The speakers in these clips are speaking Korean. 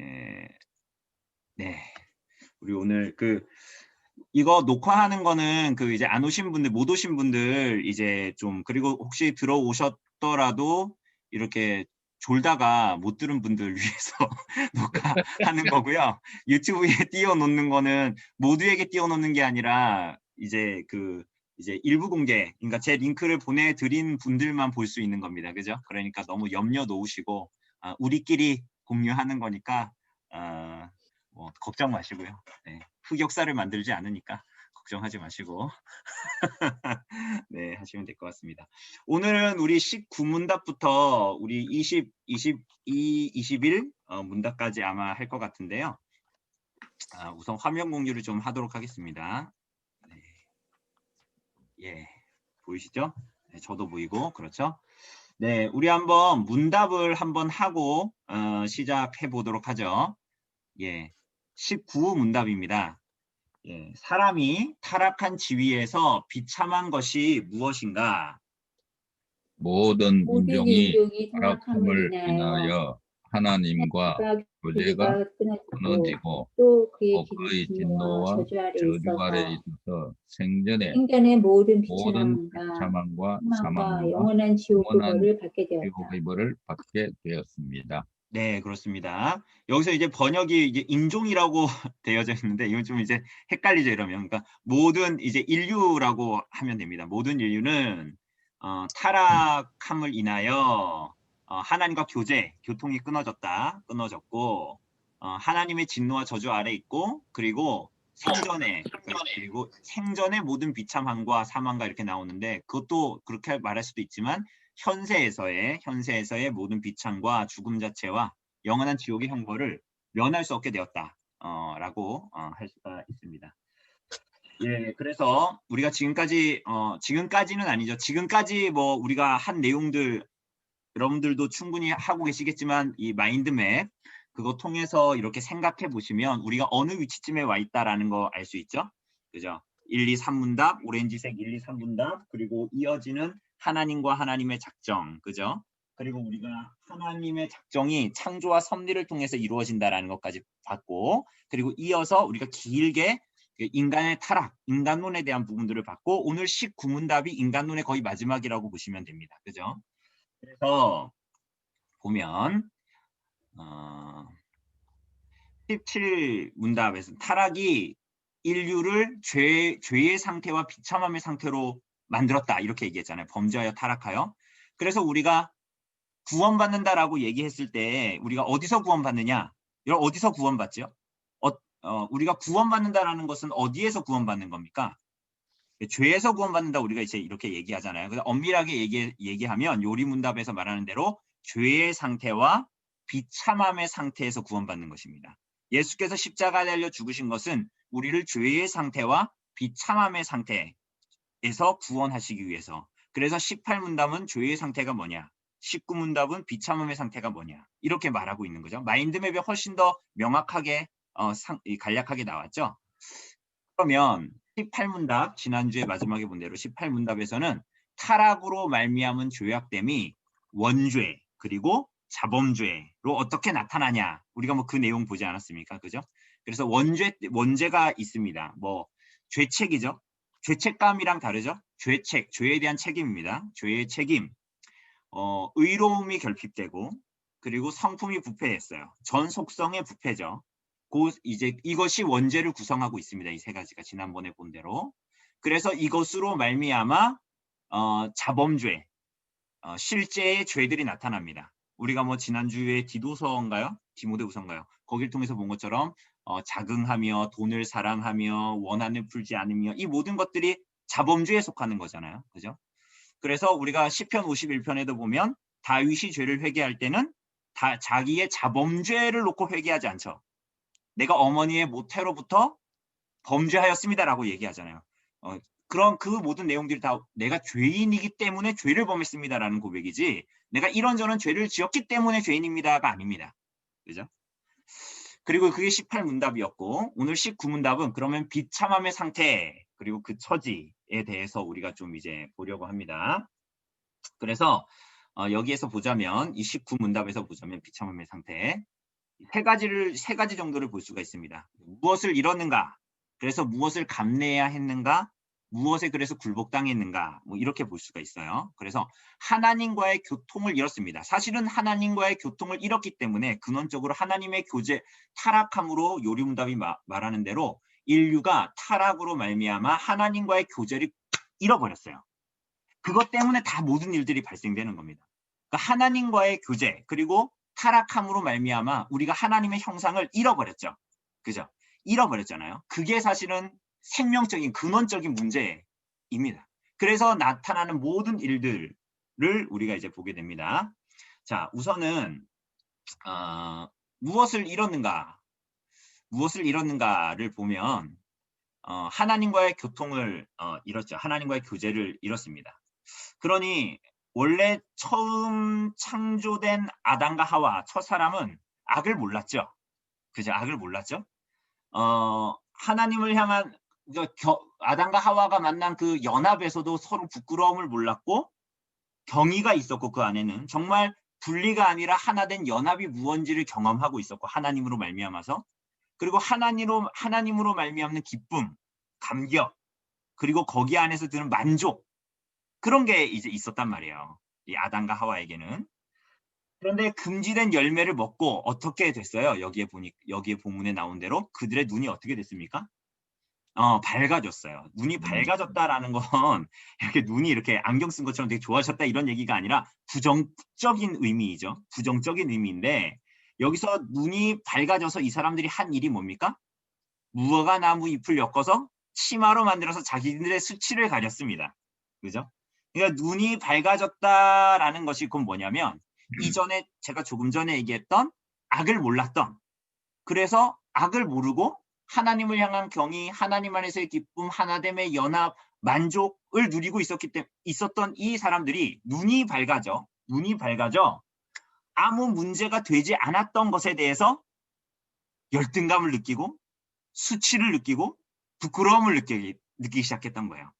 예, 네. 우리 오늘 이거 녹화하는 거는 이제 안 오신 분들, 못 오신 분들 이제 좀, 그리고 혹시 들어오셨더라도 이렇게 졸다가 못 들은 분들 위해서 녹화하는 거고요. 유튜브에 띄워놓는 거는 모두에게 띄워놓는 게 아니라 이제 이제 일부 공개, 그러니까 제 링크를 보내드린 분들만 볼 수 있는 겁니다. 그죠? 그러니까 너무 염려 놓으시고, 우리끼리 공유하는 거니까 뭐 걱정 마시고요. 네, 흑역사를 만들지 않으니까 걱정하지 마시고 네, 하시면 될 것 같습니다. 오늘은 우리 19문답부터 우리 20, 22, 21 문답까지 아마 할 것 같은데요. 우선 화면 공유를 좀 하도록 하겠습니다. 네. 예, 보이시죠? 네, 저도 보이고, 그렇죠? 네, 우리 한번 문답을 한번 하고 시작해 보도록 하죠. 예, 19문답입니다. 예, 사람이 타락한 지위에서 비참한 것이 무엇인가? 모든 모든 인종이 인종이 타락함을 타락함을 인하여 인하여 하나님과 하나님과 교제가 교제가 끊어지고 끊어지고 또 그의 그의 진노와 진노와 저주 아래 저주 아래 있어서 있어서 생전에 생전의 모든 모든 비참함과 비참함과 사망과 사망과 영원한 지옥의 영원한 벌을 받게 되었다. 지옥의 벌을 받게 되었습니다. 네, 그렇습니다. 여기서 이제 번역이 이제 인종이라고 되어져 있는데 이건 좀 이제 헷갈리죠, 이러면. 그러니까 모든 이제 인류라고 하면 됩니다. 모든 인류는 타락함을 인하여 하나님과 교통이 끊어졌고 하나님의 진노와 저주 아래 있고 그리고 그리고 생전의 모든 비참함과 사망과 이렇게 나오는데 그것도 그렇게 말할 수도 있지만 현세에서의 모든 비참과 죽음 자체와 영원한 지옥의 형벌을 면할 수 없게 되었다. 라고 할 수가 있습니다. 예, 그래서 우리가 지금까지는 아니죠. 지금까지 뭐 우리가 한 내용들 여러분들도 충분히 하고 계시겠지만 이 마인드맵 그거 통해서 이렇게 생각해 보시면 우리가 어느 위치쯤에 와 있다라는 거 알 수 있죠. 그죠? 1, 2, 3문답, 오렌지색 1, 2, 3문답, 그리고 이어지는 하나님과 하나님의 작정, 그죠? 그리고 우리가 하나님의 작정이 창조와 섭리를 통해서 이루어진다라는 것까지 봤고, 그리고 이어서 우리가 길게 인간의 타락, 인간론에 대한 부분들을 봤고, 오늘 19문답이 인간론의 거의 마지막이라고 보시면 됩니다. 그죠? 그래서 보면 17문답에서 타락이 인류를 죄의 상태와 비참함의 상태로 만들었다 이렇게 얘기했잖아요. 범죄하여 타락하여. 그래서 우리가 구원받는다라고 얘기했을 때 우리가 어디서 구원받느냐? 어디서 구원받죠? 우리가 구원받는다라는 것은 어디에서 구원받는 겁니까? 죄에서 구원받는다 우리가 이제 이렇게 얘기하잖아요. 그래서 엄밀하게 얘기하면 요리문답에서 말하는 대로 죄의 상태와 비참함의 상태에서 구원받는 것입니다. 예수께서 십자가에 달려 죽으신 것은 우리를 죄의 상태와 비참함의 상태에서 구원하시기 위해서. 그래서 18문답은 죄의 상태가 뭐냐? 19문답은 비참함의 상태가 뭐냐? 이렇게 말하고 있는 거죠. 마인드맵이 훨씬 더 명확하게 간략하게 나왔죠. 그러면 18문답 지난주에 마지막에 본 대로 18문답에서는 타락으로 말미암은 죄악됨이 원죄 그리고 자범죄로 어떻게 나타나냐 우리가 뭐 그 내용 보지 않았습니까? 그죠? 그래서 원죄가 있습니다. 뭐 죄책이죠. 죄책감이랑 다르죠. 죄에 대한 책임입니다. 죄의 책임. 의로움이 결핍되고 그리고 성품이 부패했어요. 전 속성의 부패죠. 이제 이것이 원죄를 구성하고 있습니다. 이 세 가지가 지난번에 본 대로. 그래서 이것으로 말미암아 자범죄, 실제의 죄들이 나타납니다. 우리가 뭐 지난주에 디도서인가요? 디모데후서인가요? 거기를 통해서 본 것처럼 자긍하며 돈을 사랑하며 원한을 풀지 않으며 이 모든 것들이 자범죄에 속하는 거잖아요. 그죠? 그래서 우리가 시편 51편에도 보면 다윗이 죄를 회개할 때는 자기의 자범죄를 놓고 회개하지 않죠. 내가 어머니의 모태로부터 범죄하였습니다라고 얘기하잖아요. 그런 그 모든 내용들이 다 내가 죄인이기 때문에 죄를 범했습니다라는 고백이지 내가 이런저런 죄를 지었기 때문에 죄인입니다가 아닙니다. 그죠? 그리고 그게 18문답이었고 오늘 19문답은 그러면 비참함의 상태 그리고 그 처지에 대해서 우리가 좀 이제 보려고 합니다. 그래서 여기에서 보자면 이 19문답에서 보자면 비참함의 상태 세 가지 정도를 볼 수가 있습니다. 무엇을 잃었는가? 그래서 무엇을 감내해야 했는가? 무엇에 그래서 굴복당했는가? 뭐 이렇게 볼 수가 있어요. 그래서 하나님과의 교통을 잃었습니다. 사실은 하나님과의 교통을 잃었기 때문에 근원적으로 하나님의 교제 타락함으로 요리문답이 말하는 대로 인류가 타락으로 말미암아 하나님과의 교제를 잃어버렸어요. 그것 때문에 다 모든 일들이 발생되는 겁니다. 그러니까 하나님과의 교제 그리고 타락함으로 말미암아 우리가 하나님의 형상을 잃어버렸죠. 그죠? 잃어버렸잖아요. 그게 사실은 생명적인 근원적인 문제입니다. 그래서 나타나는 모든 일들을 우리가 이제 보게 됩니다. 자, 우선은 무엇을 잃었는가? 무엇을 잃었는가를 보면 하나님과의 교통을 잃었죠. 하나님과의 교제를 잃었습니다. 그러니 원래 처음 창조된 아담과 하와 첫 사람은 악을 몰랐죠. 그죠? 악을 몰랐죠. 하나님을 향한 아담과 하와가 만난 그 연합에서도 서로 부끄러움을 몰랐고 경의가 있었고 그 안에는 정말 분리가 아니라 하나된 연합이 무언지를 경험하고 있었고 하나님으로 말미암아서 그리고 하나님으로 말미암는 기쁨, 감격 그리고 거기 안에서 드는 만족 그런 게 이제 있었단 말이에요. 이 아담과 하와에게는. 그런데 금지된 열매를 먹고 어떻게 됐어요? 여기에 본문에 나온 대로 그들의 눈이 어떻게 됐습니까? 밝아졌어요. 눈이 밝아졌다라는 건 이렇게 눈이 이렇게 안경 쓴 것처럼 되게 좋아졌다 이런 얘기가 아니라 부정적인 의미이죠. 부정적인 의미인데 여기서 눈이 밝아져서 이 사람들이 한 일이 뭡니까? 무화과 나무 잎을 엮어서 치마로 만들어서 자기들의 수치를 가렸습니다. 그죠? 그러니까 눈이 밝아졌다라는 것이 그건 뭐냐면 이전에 제가 조금 전에 얘기했던 악을 몰랐던 그래서 악을 모르고 하나님을 향한 경의, 하나님 안에서의 기쁨, 하나됨의 연합, 만족을 누리고 있었던 이 사람들이 눈이 밝아져 아무 문제가 되지 않았던 것에 대해서 열등감을 느끼고 수치를 느끼고 부끄러움을 느끼기 시작했던 거예요.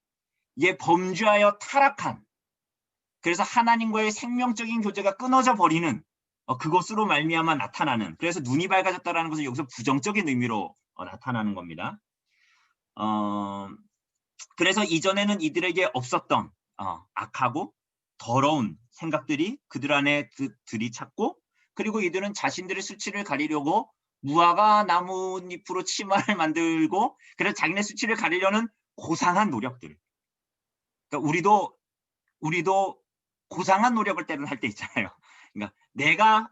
이게 범죄하여 타락한 그래서 하나님과의 생명적인 교제가 끊어져 버리는 그것으로 말미암아 나타나는 그래서 눈이 밝아졌다는 것은 여기서 부정적인 의미로 나타나는 겁니다. 그래서 이전에는 이들에게 없었던 악하고 더러운 생각들이 그들 안에 들이찼고 그리고 이들은 자신들의 수치를 가리려고 무화과 나뭇잎으로 치마를 만들고 그래서 자기네 수치를 가리려는 고상한 노력들. 그러니까 우리도 고상한 노력을 때로는 할 때 있잖아요. 그러니까 내가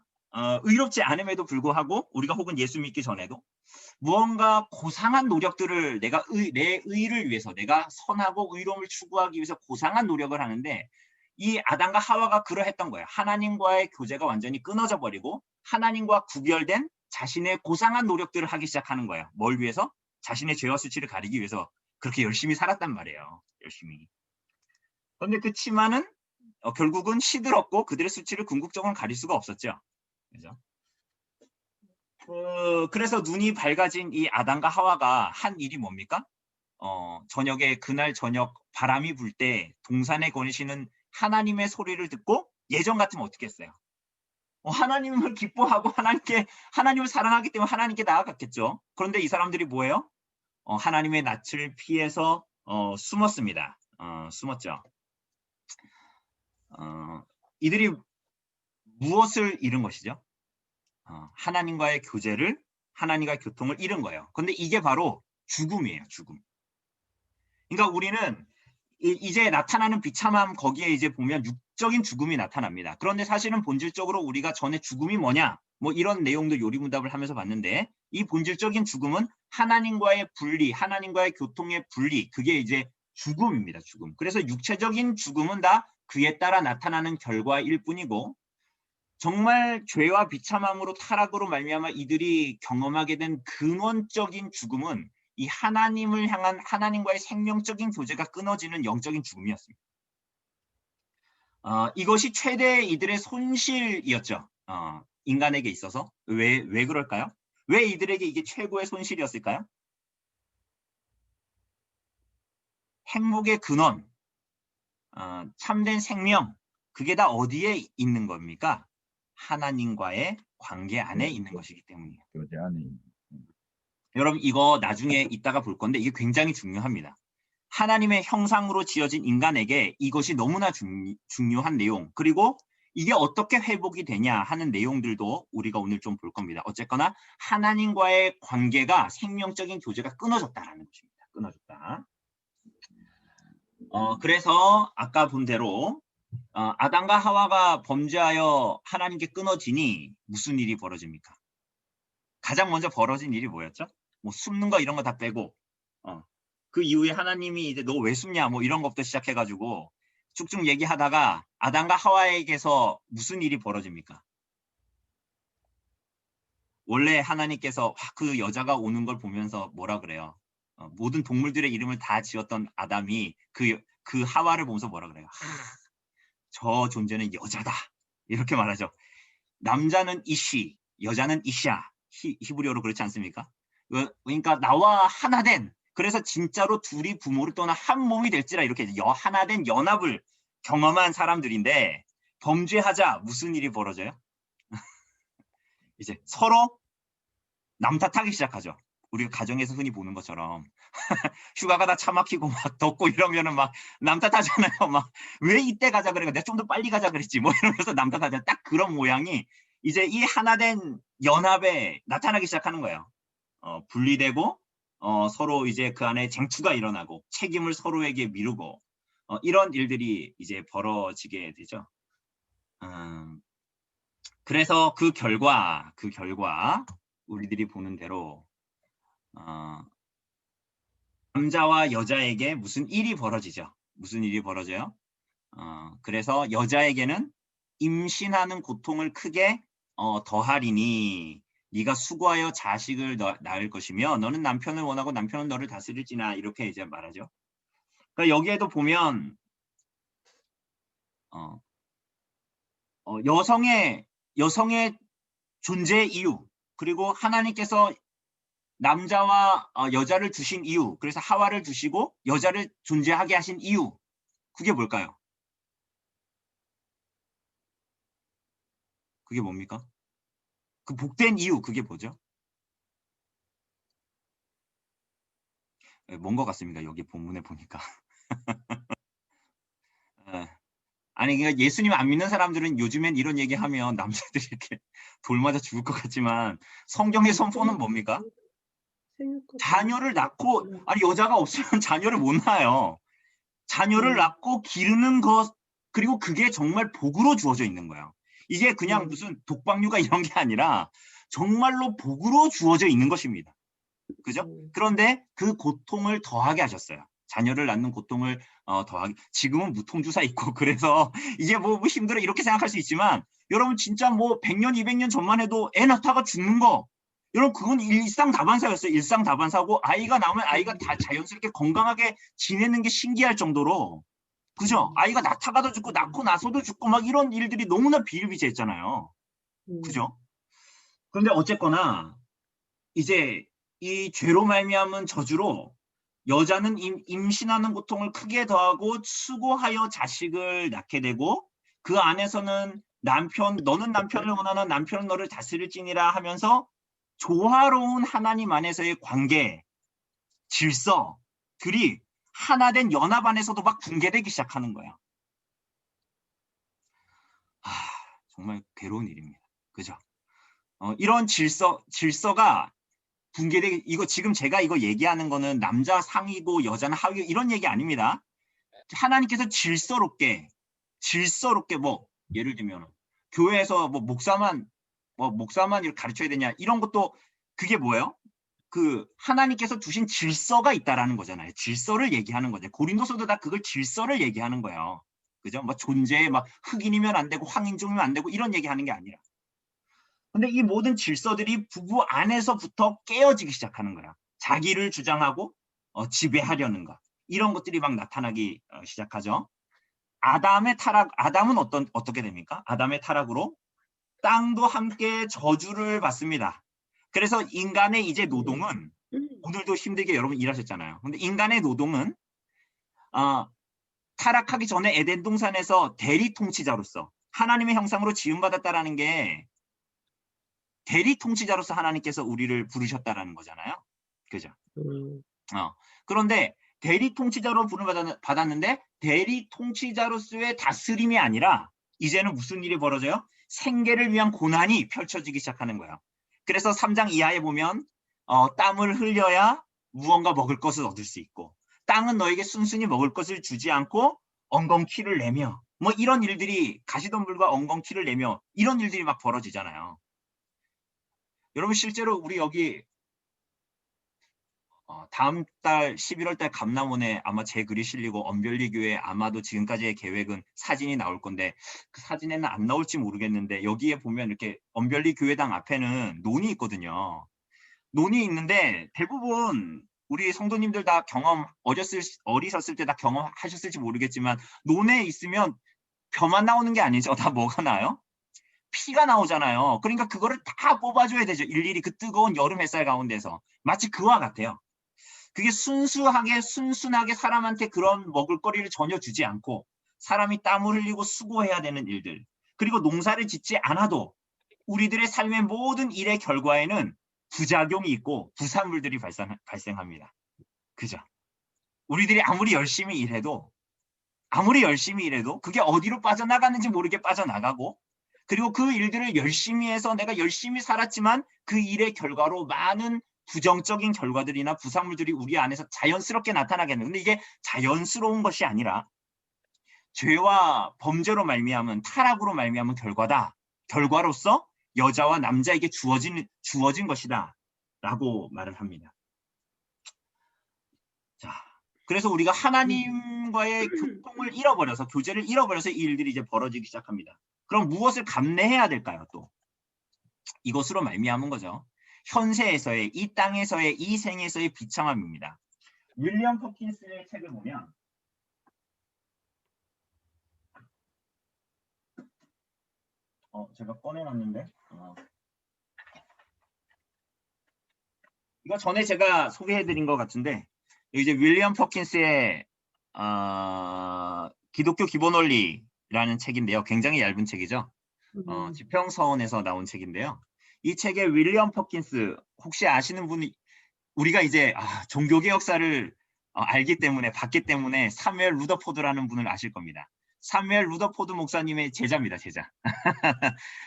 의롭지 않음에도 불구하고 우리가 혹은 예수 믿기 전에도 무언가 고상한 노력들을 내 의를 위해서 내가 선하고 의로움을 추구하기 위해서 고상한 노력을 하는데 이 아담과 하와가 그러했던 거예요. 하나님과의 교제가 완전히 끊어져 버리고 하나님과 구별된 자신의 고상한 노력들을 하기 시작하는 거예요. 뭘 위해서? 자신의 죄와 수치를 가리기 위해서 그렇게 열심히 살았단 말이에요. 열심히. 그런데 그 치마는 결국은 시들었고 그들의 수치를 궁극적으로 가릴 수가 없었죠. 그죠? 그래서 눈이 밝아진 이 아담과 하와가 한 일이 뭡니까? 그날 저녁 바람이 불 때 동산에 거니시는 하나님의 소리를 듣고 예전 같으면 어떻게 했어요? 하나님을 기뻐하고 하나님을 사랑하기 때문에 하나님께 나아갔겠죠. 그런데 이 사람들이 뭐예요? 하나님의 낯을 피해서 숨었습니다. 숨었죠. 이들이 무엇을 잃은 것이죠? 하나님과의 교제를 하나님과의 교통을 잃은 거예요. 그런데 이게 바로 죽음이에요. 죽음. 그러니까 우리는 이제 나타나는 비참함 거기에 이제 보면 육적인 죽음이 나타납니다. 그런데 사실은 본질적으로 우리가 전에 죽음이 뭐냐 뭐 이런 내용도 요리문답을 하면서 봤는데 이 본질적인 죽음은 하나님과의 분리, 하나님과의 교통의 분리 그게 이제 죽음입니다. 죽음. 그래서 육체적인 죽음은 다 그에 따라 나타나는 결과일 뿐이고 정말 죄와 비참함으로 타락으로 말미암아 이들이 경험하게 된 근원적인 죽음은 이 하나님을 향한 하나님과의 생명적인 교제가 끊어지는 영적인 죽음이었습니다. 이것이 최대 이들의 손실이었죠. 인간에게 있어서. 왜 그럴까요? 왜 이들에게 이게 최고의 손실이었을까요? 행복의 근원, 참된 생명, 그게 다 어디에 있는 겁니까? 하나님과의 관계 안에 네. 있는 것이기 때문이에요. 교제 안에 있는. 여러분 이거 나중에 이따가 볼 건데 이게 굉장히 중요합니다. 하나님의 형상으로 지어진 인간에게 이것이 너무나 중요한 내용, 그리고 이게 어떻게 회복이 되냐 하는 내용들도 우리가 오늘 좀 볼 겁니다. 어쨌거나 하나님과의 관계가 생명적인 교제가 끊어졌다라는 것입니다. 끊어졌다. 그래서 아까 본 대로 아담과 하와가 범죄하여 하나님께 끊어지니 무슨 일이 벌어집니까? 가장 먼저 벌어진 일이 뭐였죠? 뭐 숨는 거 이런 거 다 빼고 그 이후에 하나님이 이제 너 왜 숨냐 뭐 이런 것부터 시작해가지고 쭉쭉 얘기하다가 아담과 하와에게서 무슨 일이 벌어집니까? 원래 하나님께서 그 여자가 오는 걸 보면서 뭐라 그래요? 모든 동물들의 이름을 다 지었던 아담이 그 하와를 보면서 뭐라 그래요? 저 존재는 여자다 이렇게 말하죠. 남자는 이시, 여자는 이샤. 히브리어로 그렇지 않습니까? 그러니까 나와 하나 된, 그래서 진짜로 둘이 부모를 떠나 한 몸이 될지라 이렇게 하나 된 연합을 경험한 사람들인데 범죄하자 무슨 일이 벌어져요? 이제 서로 남 탓하기 시작하죠. 우리가 가정에서 흔히 보는 것처럼 휴가가 다 차 막히고 막 덥고 이러면은 막 남 탓하잖아요. 막 왜 이때 가자 그래? 내가 좀 더 빨리 가자 그랬지. 뭐 이러면서 남 탓하잖아요. 딱 그런 모양이 이제 이 하나된 연합에 나타나기 시작하는 거예요. 분리되고 서로 이제 그 안에 쟁투가 일어나고 책임을 서로에게 미루고 이런 일들이 이제 벌어지게 되죠. 그래서 그 결과 우리들이 보는 대로 남자와 여자에게 무슨 일이 벌어지죠. 무슨 일이 벌어져요? 그래서 여자에게는 임신하는 고통을 크게 더하리니 네가 수고하여 자식을 낳을 것이며 너는 남편을 원하고 남편은 너를 다스릴지나 이렇게 이제 말하죠. 그러니까 여기에도 보면 여성의 존재 이유, 그리고 하나님께서 남자와 여자를 주신 이유, 그래서 하와를 주시고 여자를 존재하게 하신 이유, 그게 뭘까요? 그게 뭡니까? 그 복된 이유, 그게 뭐죠? 뭔 것 같습니다. 여기 본문에 보니까. 아니 그러니까 예수님 안 믿는 사람들은 요즘엔 이런 얘기하면 남자들이 이렇게 돌 맞아 죽을 것 같지만 성경의 선포는 뭡니까? 자녀를 낳고, 아니 여자가 없으면 자녀를 못 낳아요. 자녀를 낳고 기르는 것, 그리고 그게 정말 복으로 주어져 있는 거예요. 이게 그냥 무슨 독박육아 이런 게 아니라 정말로 복으로 주어져 있는 것입니다. 그죠? 그런데 그 고통을 더하게 하셨어요. 자녀를 낳는 고통을 더하게. 지금은 무통주사 있고 그래서 이제 뭐 힘들어 이렇게 생각할 수 있지만 여러분 진짜 뭐 100년 200년 전만 해도 애 낳다가 죽는 거, 여러분 그건 일상다반사였어요. 일상다반사고 아이가 나오면 아이가 다 자연스럽게 건강하게 지내는 게 신기할 정도로, 그죠? 아이가 낳다가도 죽고 낳고 나서도 죽고 막 이런 일들이 너무나 비일비재했잖아요. 그죠? 그런데 어쨌거나 이제 이 죄로 말미암은 저주로 여자는 임신하는 고통을 크게 더하고 수고하여 자식을 낳게 되고 그 안에서는 너는 남편을 원하는 남편은 너를 다스릴지니라 하면서 조화로운 하나님 안에서의 관계, 질서들이 하나된 연합 안에서도 막 붕괴되기 시작하는 거예요. 정말 괴로운 일입니다. 그죠? 이런 질서가 붕괴되기, 이거 지금 제가 이거 얘기하는 거는 남자 상이고 여자는 하위 이런 얘기 아닙니다. 하나님께서 질서롭게 뭐 예를 들면 교회에서 뭐 목사만 이렇게 가르쳐야 되냐 이런 것도 그게 뭐예요? 그 하나님께서 두신 질서가 있다라는 거잖아요. 질서를 얘기하는 거죠. 고린도서도 다 그걸 질서를 얘기하는 거예요. 그죠? 뭐 존재에 막 흑인이면 안 되고 황인종이면 안 되고 이런 얘기하는 게 아니라. 근데 이 모든 질서들이 부부 안에서부터 깨어지기 시작하는 거야. 자기를 주장하고 지배하려는 것. 이런 것들이 막 나타나기 시작하죠. 아담은 어떻게 됩니까? 아담의 타락으로 땅도 함께 저주를 받습니다. 그래서 인간의 이제 노동은, 오늘도 힘들게 여러분 일하셨잖아요. 근데 인간의 노동은 타락하기 전에 에덴 동산에서 대리 통치자로서 하나님의 형상으로 지음받았다라는 게 대리 통치자로서 하나님께서 우리를 부르셨다라는 거잖아요. 그죠? 그런데 대리 통치자로 부름을 받았는데 대리 통치자로서의 다스림이 아니라 이제는 무슨 일이 벌어져요? 생계를 위한 고난이 펼쳐지기 시작하는 거예요. 그래서 3장 이하에 보면 땀을 흘려야 무언가 먹을 것을 얻을 수 있고 땅은 너에게 순순히 먹을 것을 주지 않고 엉겅퀴를 내며 뭐 이런 일들이 가시덤불과 엉겅퀴를 내며 이런 일들이 막 벌어지잖아요. 여러분 실제로 우리 여기 다음 달 11월 달 감남원에 아마 제 글이 실리고 언별리 교회 아마도 지금까지의 계획은 사진이 나올 건데 그 사진에는 안 나올지 모르겠는데 여기에 보면 이렇게 언별리 교회당 앞에는 논이 있거든요. 논이 있는데 대부분 우리 성도님들 다 어리셨을 때 다 경험하셨을지 모르겠지만 논에 있으면 벼만 나오는 게 아니죠. 다 뭐가 나요? 피가 나오잖아요. 그러니까 그거를 다 뽑아줘야 되죠. 일일이 그 뜨거운 여름 햇살 가운데서. 마치 그와 같아요. 그게 순순하게 사람한테 그런 먹을거리를 전혀 주지 않고 사람이 땀을 흘리고 수고해야 되는 일들. 그리고 농사를 짓지 않아도 우리들의 삶의 모든 일의 결과에는 부작용이 있고 부산물들이 발생합니다. 그죠? 우리들이 아무리 열심히 일해도 그게 어디로 빠져나가는지 모르게 빠져나가고 그리고 그 일들을 열심히 해서 내가 열심히 살았지만 그 일의 결과로 많은 부정적인 결과들이나 부산물들이 우리 안에서 자연스럽게 나타나겠네요. 근데 이게 자연스러운 것이 아니라 죄와 범죄로 말미암은 타락으로 말미암은 결과로서 여자와 남자에게 주어진 것이다 라고 말을 합니다. 자, 그래서 우리가 하나님과의 교제를 잃어버려서 이 일들이 이제 벌어지기 시작합니다. 그럼 무엇을 감내해야 될까요? 또 이것으로 말미암은 거죠. 현세에서의 이 땅에서의 이 생에서의 비참함입니다. 윌리엄 퍼킨스의 책을 보면 제가 꺼내놨는데 이거 전에 제가 소개해드린 것 같은데 이제 윌리엄 퍼킨스의 기독교 기본 원리라는 책인데요. 굉장히 얇은 책이죠. 지평서원에서 나온 책인데요. 이 책에 윌리엄 퍼킨스 혹시 아시는 분이 우리가 이제 종교개 역사를 알기 때문에 봤기 때문에 사무엘 루더포드라는 분을 아실 겁니다. 사무엘 루더포드 목사님의 제자입니다. 제자.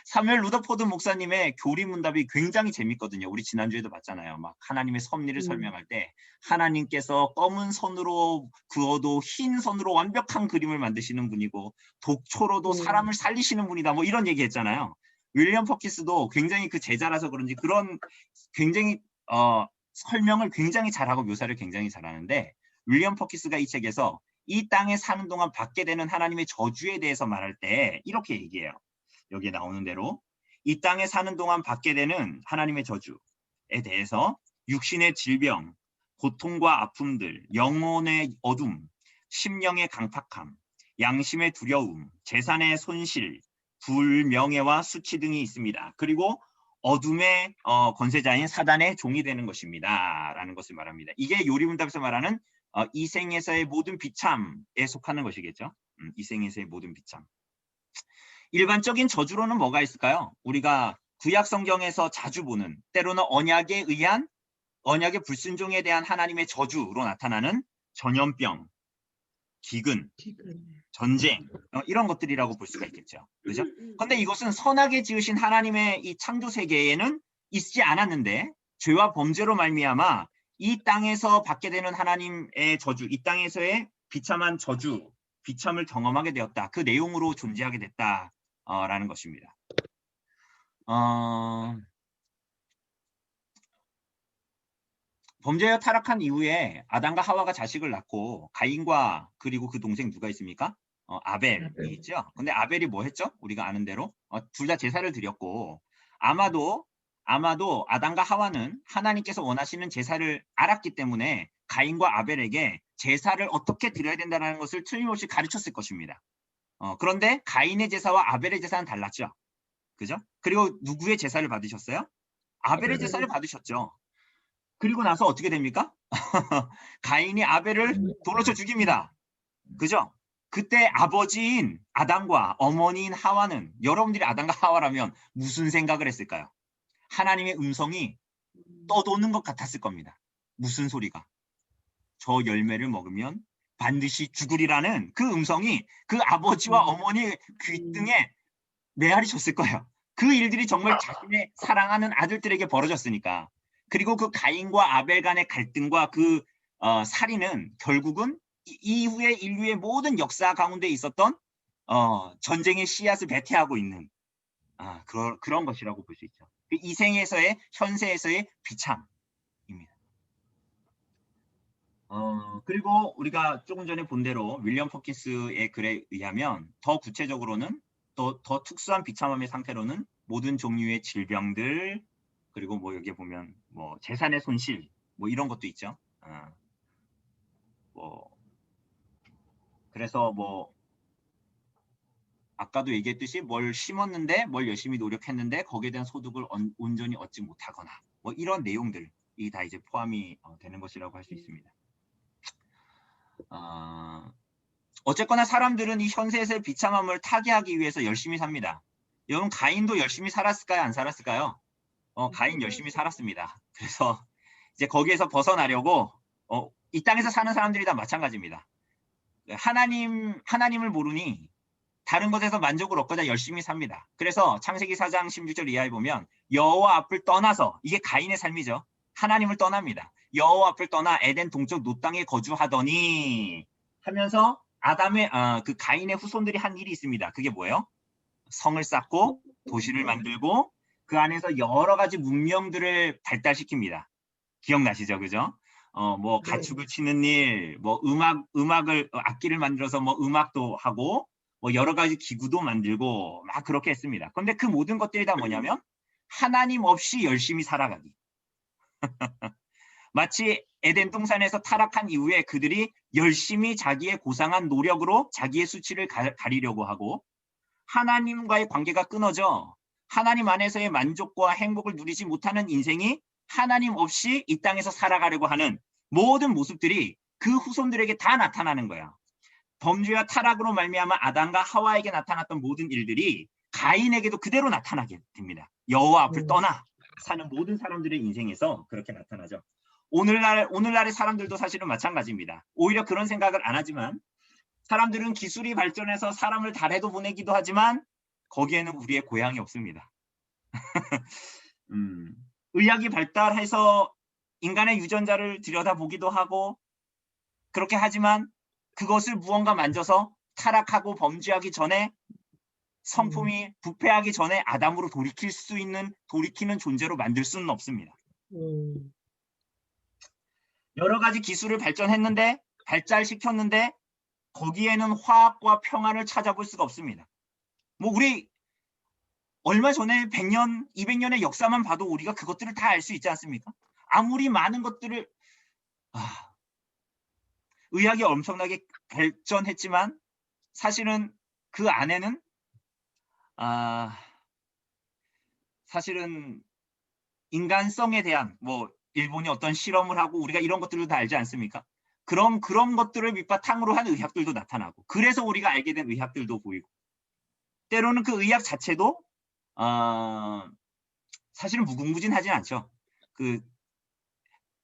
사무엘 루더포드 목사님의 교리문답이 굉장히 재밌거든요. 우리 지난주에도 봤잖아요. 막 하나님의 섭리를 설명할 때 하나님께서 검은 선으로 그어도 흰 선으로 완벽한 그림을 만드시는 분이고 독초로도 사람을 살리시는 분이다. 뭐 이런 얘기 했잖아요. 윌리엄 퍼킨스도 굉장히 그 제자라서 그런지 그런 굉장히 설명을 굉장히 잘하고 묘사를 굉장히 잘하는데 윌리엄 퍼킨스가 이 책에서 이 땅에 사는 동안 받게 되는 하나님의 저주에 대해서 말할 때 이렇게 얘기해요. 여기에 나오는 대로 이 땅에 사는 동안 받게 되는 하나님의 저주에 대해서 육신의 질병, 고통과 아픔들, 영혼의 어둠, 심령의 강팍함, 양심의 두려움, 재산의 손실, 불명예와 수치 등이 있습니다. 그리고 어둠의 권세자인 사단의 종이 되는 것입니다. 라는 것을 말합니다. 이게 요리문답에서 말하는 이 생에서의 모든 비참에 속하는 것이겠죠. 이 생에서의 모든 비참. 일반적인 저주로는 뭐가 있을까요? 우리가 구약 성경에서 자주 보는 때로는 언약에 의한 언약의 불순종에 대한 하나님의 저주로 나타나는 전염병, 기근, 전쟁 이런 것들이라고 볼 수가 있겠죠. 그죠? 그런데 이것은 선하게 지으신 하나님의 이 창조 세계에는 있지 않았는데 죄와 범죄로 말미암아 이 땅에서 받게 되는 하나님의 저주, 이 땅에서의 비참한 저주, 비참을 경험하게 되었다. 그 내용으로 존재하게 됐다라는 것입니다. 범죄에 타락한 이후에 아담과 하와가 자식을 낳고 가인과 그리고 그 동생 누가 있습니까? 아벨이 있죠. 근데 아벨이 뭐 했죠? 우리가 아는 대로 둘 다 제사를 드렸고 아마도 아담과 하와는 하나님께서 원하시는 제사를 알았기 때문에 가인과 아벨에게 제사를 어떻게 드려야 된다는 것을 틀림없이 가르쳤을 것입니다. 그런데 가인의 제사와 아벨의 제사는 달랐죠. 그죠? 그리고 누구의 제사를 받으셨어요? 아벨의 제사를 받으셨죠. 그리고 나서 어떻게 됩니까? 가인이 아벨을 돌로 쳐 죽입니다. 그죠? 그때 아버지인 아담과 어머니인 하와는 여러분들이 아담과 하와라면 무슨 생각을 했을까요? 하나님의 음성이 떠도는 것 같았을 겁니다. 무슨 소리가? 저 열매를 먹으면 반드시 죽으리라는 그 음성이 그 아버지와 어머니의 귓등에 메아리 쳤을 거예요. 그 일들이 정말 자신의 사랑하는 아들들에게 벌어졌으니까. 그리고 그 가인과 아벨 간의 갈등과 그 살인은 결국은 이후에 인류의 모든 역사 가운데 있었던 전쟁의 씨앗을 배태하고 있는 그런 것이라고 볼 수 있죠. 그 이생에서의 현세에서의 비참입니다. 그리고 우리가 조금 전에 본 대로 윌리엄 퍼킨스의 글에 의하면 더 구체적으로는 더 특수한 비참함의 상태로는 모든 종류의 질병들, 그리고 뭐 여기 보면 뭐 재산의 손실 뭐 이런 것도 있죠. 그래서 뭐 아까도 얘기했듯이 뭘 심었는데 뭘 열심히 노력했는데 거기에 대한 소득을 온전히 얻지 못하거나 뭐 이런 내용들이 다 이제 포함이 되는 것이라고 할 수 있습니다. 어쨌거나 사람들은 이 현세에서의 비참함을 타개하기 위해서 열심히 삽니다. 여러분 가인도 열심히 살았을까요? 안 살았을까요? 가인 열심히 살았습니다. 그래서 이제 거기에서 벗어나려고 이 땅에서 사는 사람들이 다 마찬가지입니다. 하나님을 모르니 다른 것에서 만족을 얻고자 열심히 삽니다. 그래서 창세기 4장 16절 이하에 보면 여호와 앞을 떠나서, 이게 가인의 삶이죠. 하나님을 떠납니다. 여호와 앞을 떠나 에덴 동쪽 놋 땅에 거주하더니 하면서 그 가인의 후손들이 한 일이 있습니다. 그게 뭐예요? 성을 쌓고 도시를 만들고 그 안에서 여러 가지 문명들을 발달시킵니다. 기억나시죠? 그죠? 뭐 가축을 치는 일, 뭐 악기를 만들어서 뭐 음악도 하고 뭐 여러 가지 기구도 만들고 막 그렇게 했습니다. 그런데 그 모든 것들이 다 뭐냐면 하나님 없이 열심히 살아가기. 마치 에덴 동산에서 타락한 이후에 그들이 열심히 자기의 고상한 노력으로 자기의 수치를 가리려고 하고 하나님과의 관계가 끊어져 하나님 안에서의 만족과 행복을 누리지 못하는 인생이 하나님 없이 이 땅에서 살아가려고 하는 모든 모습들이 그 후손들에게 다 나타나는 거야. 범죄와 타락으로 말미암아 아담과 하와에게 나타났던 모든 일들이 가인에게도 그대로 나타나게 됩니다. 여호와 앞을 떠나 사는 모든 사람들의 인생에서 그렇게 나타나죠. 오늘날의 사람들도 사실은 마찬가지입니다. 오히려 그런 생각을 안 하지만 사람들은 기술이 발전해서 사람을 달에도 보내기도 하지만 거기에는 우리의 고향이 없습니다. 의학이 발달해서 인간의 유전자를 들여다보기도 하고 그렇게 하지만 그것을 무언가 만져서 타락하고 범죄하기 전에 성품이 부패하기 전에 아담으로 돌이키는 존재로 만들 수는 없습니다. 여러 가지 기술을 발달시켰는데 거기에는 화합과 평안을 찾아볼 수가 없습니다. 뭐 우리 얼마 전에 100년, 200년의 역사만 봐도 우리가 그것들을 다 알 수 있지 않습니까? 아무리 많은 것들을 의학이 엄청나게 발전했지만 사실은 그 안에는 사실은 인간성에 대한 뭐 일본이 어떤 실험을 하고 우리가 이런 것들도 다 알지 않습니까? 그런 것들을 밑바탕으로 한 의학들도 나타나고 그래서 우리가 알게 된 의학들도 보이고 때로는 그 의학 자체도 사실은 무궁무진하진 않죠.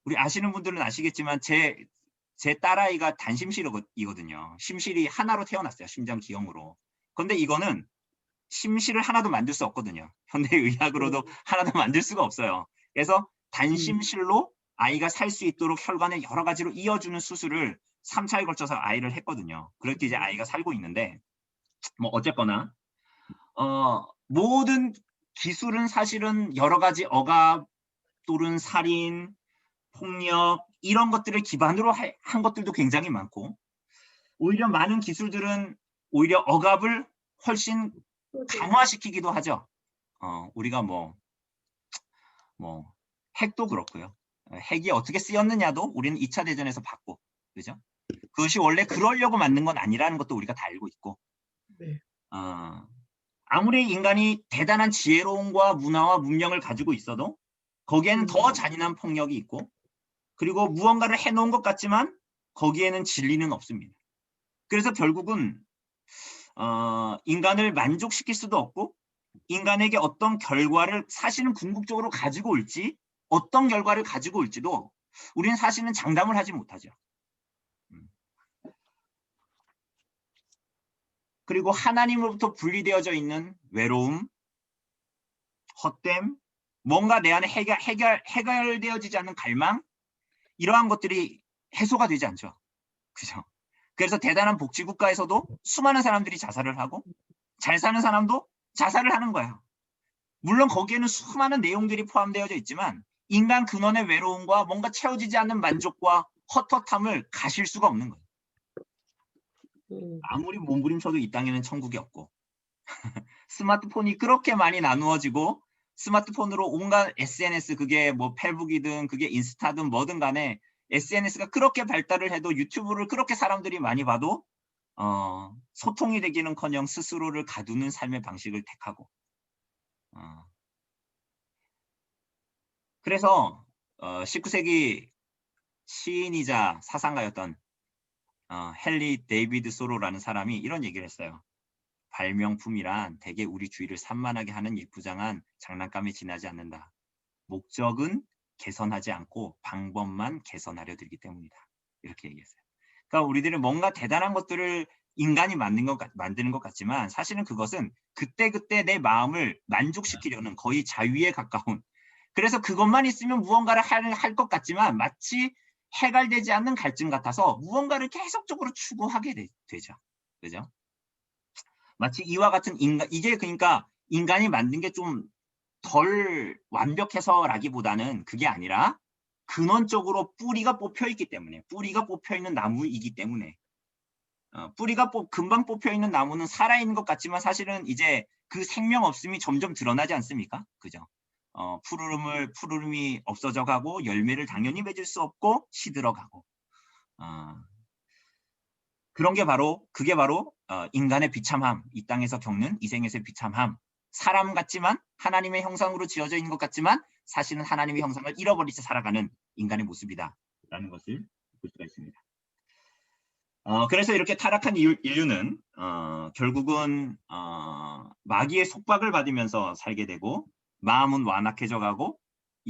우리 아시는 분들은 아시겠지만 제 딸아이가 단심실이거든요. 심실이 하나로 태어났어요. 심장 기형으로. 그런데 이거는 심실을 하나도 만들 수 없거든요. 현대의학으로도 하나도 만들 수가 없어요. 그래서 단심실로 아이가 살 수 있도록 혈관을 여러 가지로 이어주는 수술을 3차에 걸쳐서 아이를 했거든요. 그렇게 이제 아이가 살고 있는데 뭐 어쨌거나 모든 기술은 사실은 여러 가지 억압 또는 살인, 폭력 이런 것들을 기반으로 한 것들도 굉장히 많고 오히려 많은 기술들은 오히려 억압을 훨씬 강화시키기도 하죠. 우리가 뭐 핵도 그렇고요. 핵이 어떻게 쓰였느냐도 우리는 2차 대전에서 봤고, 그죠? 그것이 원래 그러려고 만든 건 아니라는 것도 우리가 다 알고 있고, 네. 아무리 인간이 대단한 지혜로움과 문화와 문명을 가지고 있어도 거기에는 더 잔인한 폭력이 있고, 그리고 무언가를 해놓은 것 같지만 거기에는 진리는 없습니다. 그래서 결국은 인간을 만족시킬 수도 없고 인간에게 어떤 결과를 사실은 궁극적으로 가지고 올지, 어떤 결과를 가지고 올지도 우리는 사실은 장담을 하지 못하죠. 그리고 하나님으로부터 분리되어져 있는 외로움, 헛됨, 뭔가 내 안에 해결되어지지 않는 갈망, 이러한 것들이 해소가 되지 않죠. 그죠? 그래서 대단한 복지국가에서도 수많은 사람들이 자살을 하고 잘 사는 사람도 자살을 하는 거예요. 물론 거기에는 수많은 내용들이 포함되어져 있지만 인간 근원의 외로움과 뭔가 채워지지 않는 만족과 헛헛함을 가실 수가 없는 거예요. 아무리 몸부림쳐도 이 땅에는 천국이 없고 스마트폰이 그렇게 많이 나누어지고 스마트폰으로 온갖 SNS, 그게 뭐 페북이든 그게 인스타든 뭐든 간에 SNS가 그렇게 발달을 해도 유튜브를 그렇게 사람들이 많이 봐도 소통이 되기는커녕 스스로를 가두는 삶의 방식을 택하고 그래서 19세기 시인이자 사상가였던 헨리 데이비드 소로라는 사람이 이런 얘기를 했어요. 발명품이란 대개 우리 주위를 산만하게 하는 일부장한 장난감에 지나지 않는다. 목적은 개선하지 않고 방법만 개선하려 들기 때문이다. 이렇게 얘기했어요. 그러니까 우리들은 뭔가 대단한 것들을 인간이 만드는 것 같지만 사실은 그것은 그때그때 내 마음을 만족시키려는 거의 자위에 가까운, 그래서 그것만 있으면 무언가를 할 것 같지만 마치 해결되지 않는 갈증 같아서 무언가를 계속적으로 추구하게 되죠. 그죠? 마치 이와 같은 이게 그러니까 인간이 만든 게 좀 덜 완벽해서라기보다는 그게 아니라 근원적으로 뿌리가 뽑혀 있기 때문에, 뿌리가 뽑혀 있는 나무이기 때문에 뿌리가 금방 뽑혀 있는 나무는 살아있는 것 같지만 사실은 이제 그 생명 없음이 점점 드러나지 않습니까? 그죠? 푸르름이 없어져 가고 열매를 당연히 맺을 수 없고 시들어가고 그게 바로 인간의 비참함, 이 땅에서 겪는 이 생에서의 비참함, 사람 같지만 하나님의 형상으로 지어져 있는 것 같지만 사실은 하나님의 형상을 잃어버리지 살아가는 인간의 모습이다라는 것을 볼 수가 있습니다. 그래서 이렇게 타락한 인류는 결국은 마귀의 속박을 받으면서 살게 되고 마음은 완악해져 가고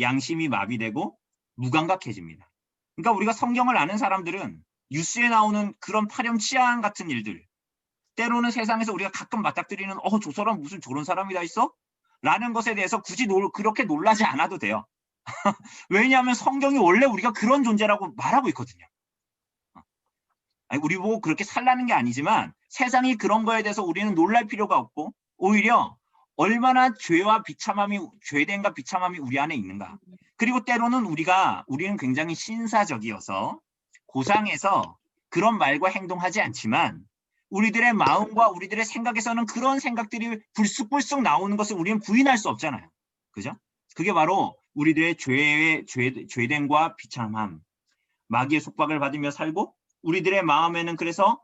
양심이 마비되고 무감각해집니다. 그러니까 우리가 성경을 아는 사람들은 뉴스에 나오는 그런 파렴치한 같은 일들, 때로는 세상에서 우리가 가끔 맞닥뜨리는 저 사람 무슨 저런 사람이 다 있어? 라는 것에 대해서 굳이 그렇게 놀라지 않아도 돼요. 왜냐하면 성경이 원래 우리가 그런 존재라고 말하고 있거든요. 아니, 우리 보고 그렇게 살라는 게 아니지만 세상이 그런 거에 대해서 우리는 놀랄 필요가 없고 오히려 얼마나 죄됨과 비참함이 우리 안에 있는가. 그리고 때로는 우리는 굉장히 신사적이어서 고상해서 그런 말과 행동하지 않지만 우리들의 마음과 우리들의 생각에서는 그런 생각들이 불쑥불쑥 나오는 것을 우리는 부인할 수 없잖아요. 그죠? 그게 바로 우리들의 죄됨과 비참함, 마귀의 속박을 받으며 살고 우리들의 마음에는 그래서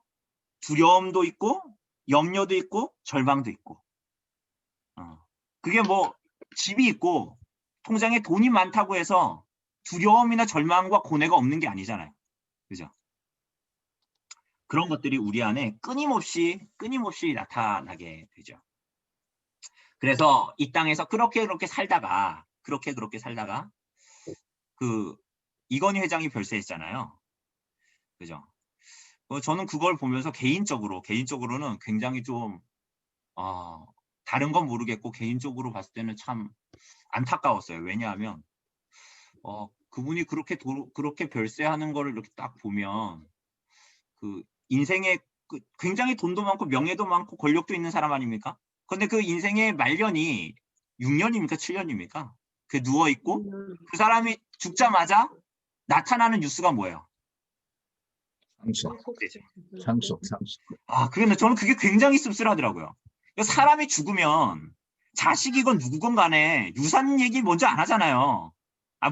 두려움도 있고 염려도 있고 절망도 있고 그게 뭐 집이 있고 통장에 돈이 많다고 해서 두려움이나 절망과 고뇌가 없는 게 아니잖아요. 그죠? 그런 것들이 우리 안에 끊임없이 나타나게 되죠. 그래서 이 땅에서 그렇게 살다가 그 이건희 회장이 별세했잖아요. 그죠? 저는 그걸 보면서 개인적으로는 굉장히 좀 다른 건 모르겠고 개인적으로 봤을 때는 참 안타까웠어요. 왜냐하면 그분이 그렇게 별세하는 거를 이렇게 딱 보면 그 인생에 굉장히 돈도 많고 명예도 많고 권력도 있는 사람 아닙니까? 근데 그 인생의 말년이 6년입니까? 7년입니까? 그 누워있고 그 사람이 죽자마자 나타나는 뉴스가 뭐예요? 상속. 근데 저는 그게 굉장히 씁쓸하더라고요. 사람이 죽으면 자식이건 누구건 간에 유산 얘기 먼저 안 하잖아요.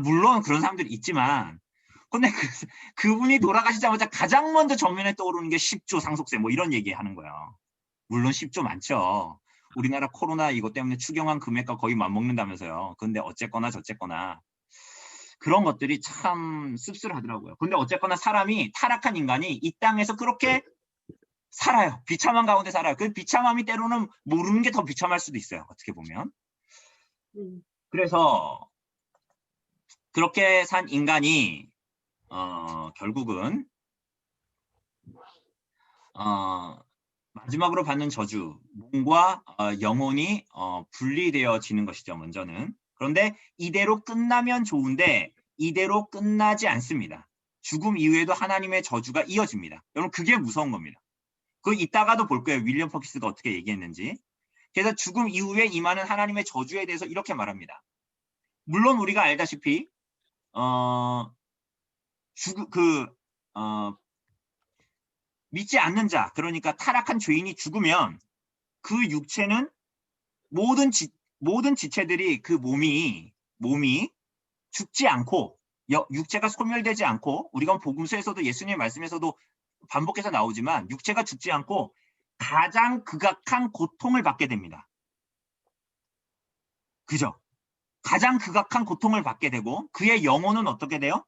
물론 그런 사람들이 있지만 근데 그분이 돌아가시자마자 가장 먼저 정면에 떠오르는 게 10조 상속세 뭐 이런 얘기 하는 거예요. 물론 10조 많죠. 우리나라 코로나 이것 때문에 추경한 금액과 거의 맞먹는다면서요. 근데 어쨌거나 저쨌거나 그런 것들이 참 씁쓸하더라고요. 근데 어쨌거나 타락한 인간이 이 땅에서 그렇게 살아요. 비참한 가운데 살아요. 그 비참함이 때로는 모르는 게 더 비참할 수도 있어요. 어떻게 보면. 그래서 그렇게 산 인간이 결국은 마지막으로 받는 저주, 몸과 영혼이 분리되어지는 것이죠. 먼저는. 그런데 이대로 끝나면 좋은데 이대로 끝나지 않습니다. 죽음 이후에도 하나님의 저주가 이어집니다. 여러분 그게 무서운 겁니다. 그 이따가도 볼 거예요. 윌리엄 퍼키스가 어떻게 얘기했는지. 그래서 죽음 이후에 임하는 하나님의 저주에 대해서 이렇게 말합니다. 물론 우리가 알다시피 믿지 않는 자, 그러니까 타락한 죄인이 죽으면 그 육체는 모든 지체들이 그 몸이 죽지 않고 육체가 소멸되지 않고 우리가 복음서에서도 예수님의 말씀에서도 반복해서 나오지만 육체가 죽지 않고 가장 극악한 고통을 받게 됩니다. 그죠? 가장 극악한 고통을 받게 되고 그의 영혼은 어떻게 돼요?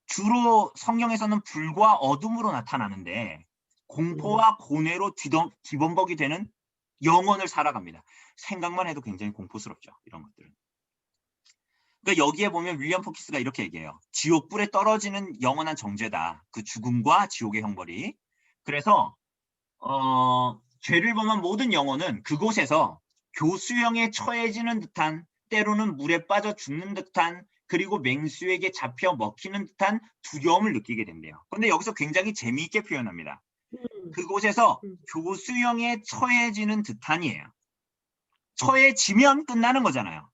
주로 성경에서는 불과 어둠으로 나타나는데 공포와 고뇌로 뒤범벅이 되는 영혼을 살아갑니다. 생각만 해도 굉장히 공포스럽죠. 이런 것들은. 그러니까 여기에 보면 윌리엄 포키스가 이렇게 얘기해요. 지옥불에 떨어지는 영원한 정죄다. 그 죽음과 지옥의 형벌이. 그래서 죄를 범한 모든 영혼은 그곳에서 교수형에 처해지는 듯한 때로는 물에 빠져 죽는 듯한 그리고 맹수에게 잡혀 먹히는 듯한 두려움을 느끼게 된대요. 그런데 여기서 굉장히 재미있게 표현합니다. 그곳에서 교수형에 처해지는 듯한이에요. 처해지면 끝나는 거잖아요.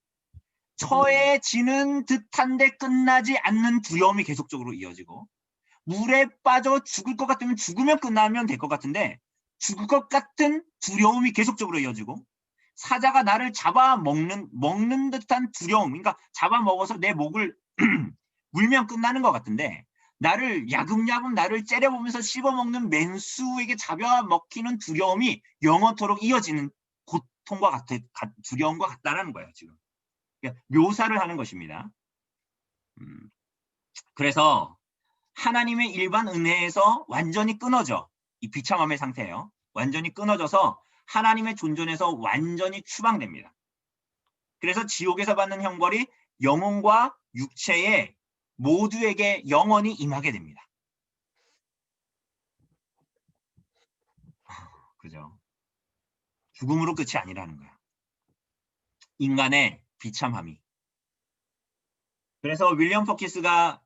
처해지는 듯한데 끝나지 않는 두려움이 계속적으로 이어지고 물에 빠져 죽을 것 같으면 죽으면 끝나면 될 것 같은데 죽을 것 같은 두려움이 계속적으로 이어지고 사자가 나를 먹는 듯한 두려움, 그러니까 잡아먹어서 내 목을 물면 끝나는 것 같은데 나를 야금야금 나를 째려보면서 씹어먹는 맹수에게 잡아먹히는 두려움이 영원토록 이어지는 고통과 두려움과 같다라는 거예요. 지금 그러니까 묘사를 하는 것입니다. 그래서 하나님의 일반 은혜에서 완전히 끊어져 이 비참함의 상태예요. 완전히 끊어져서 하나님의 존존에서 완전히 추방됩니다. 그래서 지옥에서 받는 형벌이 영혼과 육체에 모두에게 영원히 임하게 됩니다. 그죠? 죽음으로 끝이 아니라는 거야. 인간의 비참함이. 그래서 윌리엄 퍼키스가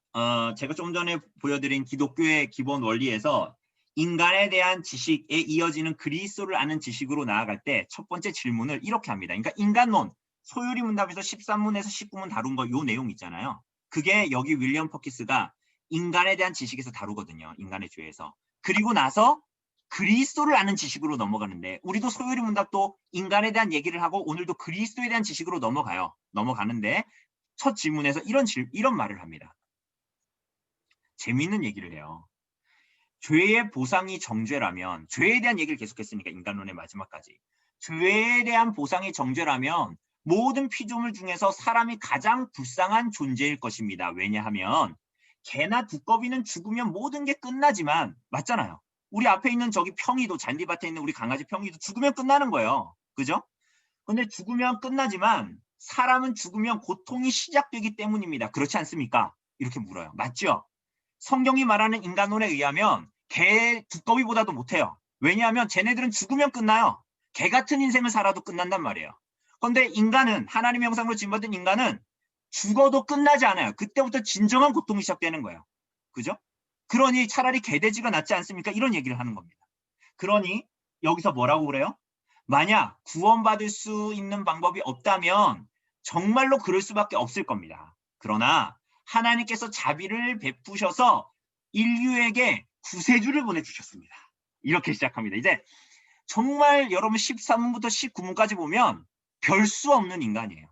제가 좀 전에 보여드린 기독교의 기본 원리에서 인간에 대한 지식에 이어지는 그리스도를 아는 지식으로 나아갈 때 첫 번째 질문을 이렇게 합니다. 그러니까 인간론, 소요리 문답에서 13문에서 19문 다룬 거 요 내용 있잖아요. 그게 여기 윌리엄 퍼키스가 인간에 대한 지식에서 다루거든요. 인간의 죄에서. 그리고 나서 그리스도를 아는 지식으로 넘어가는데 우리도 소요리 문답도 인간에 대한 얘기를 하고 오늘도 그리스도에 대한 지식으로 넘어가는데 첫 질문에서 이런 말을 합니다. 재미있는 얘기를 해요. 죄의 보상이 정죄라면 죄에 대한 얘기를 계속했으니까 인간론의 마지막까지 죄에 대한 보상이 정죄라면 모든 피조물 중에서 사람이 가장 불쌍한 존재일 것입니다. 왜냐하면 개나 두꺼비는 죽으면 모든 게 끝나지만 맞잖아요. 우리 앞에 있는 저기 평이도 잔디밭에 있는 우리 강아지 평이도 죽으면 끝나는 거예요. 그죠? 근데 죽으면 끝나지만 사람은 죽으면 고통이 시작되기 때문입니다. 그렇지 않습니까? 이렇게 물어요. 맞죠? 성경이 말하는 인간론에 의하면 개, 두꺼비보다도 못해요. 왜냐하면 쟤네들은 죽으면 끝나요. 개 같은 인생을 살아도 끝난단 말이에요. 그런데 인간은 하나님의 형상으로 지음받은 인간은 죽어도 끝나지 않아요. 그때부터 진정한 고통이 시작되는 거예요. 그죠? 그러니 차라리 개돼지가 낫지 않습니까? 이런 얘기를 하는 겁니다. 그러니 여기서 뭐라고 그래요? 만약 구원받을 수 있는 방법이 없다면 정말로 그럴 수밖에 없을 겁니다. 그러나 하나님께서 자비를 베푸셔서 인류에게 구세주를 보내주셨습니다. 이렇게 시작합니다. 이제 정말 여러분 13문부터 19문까지 보면 별 수 없는 인간이에요.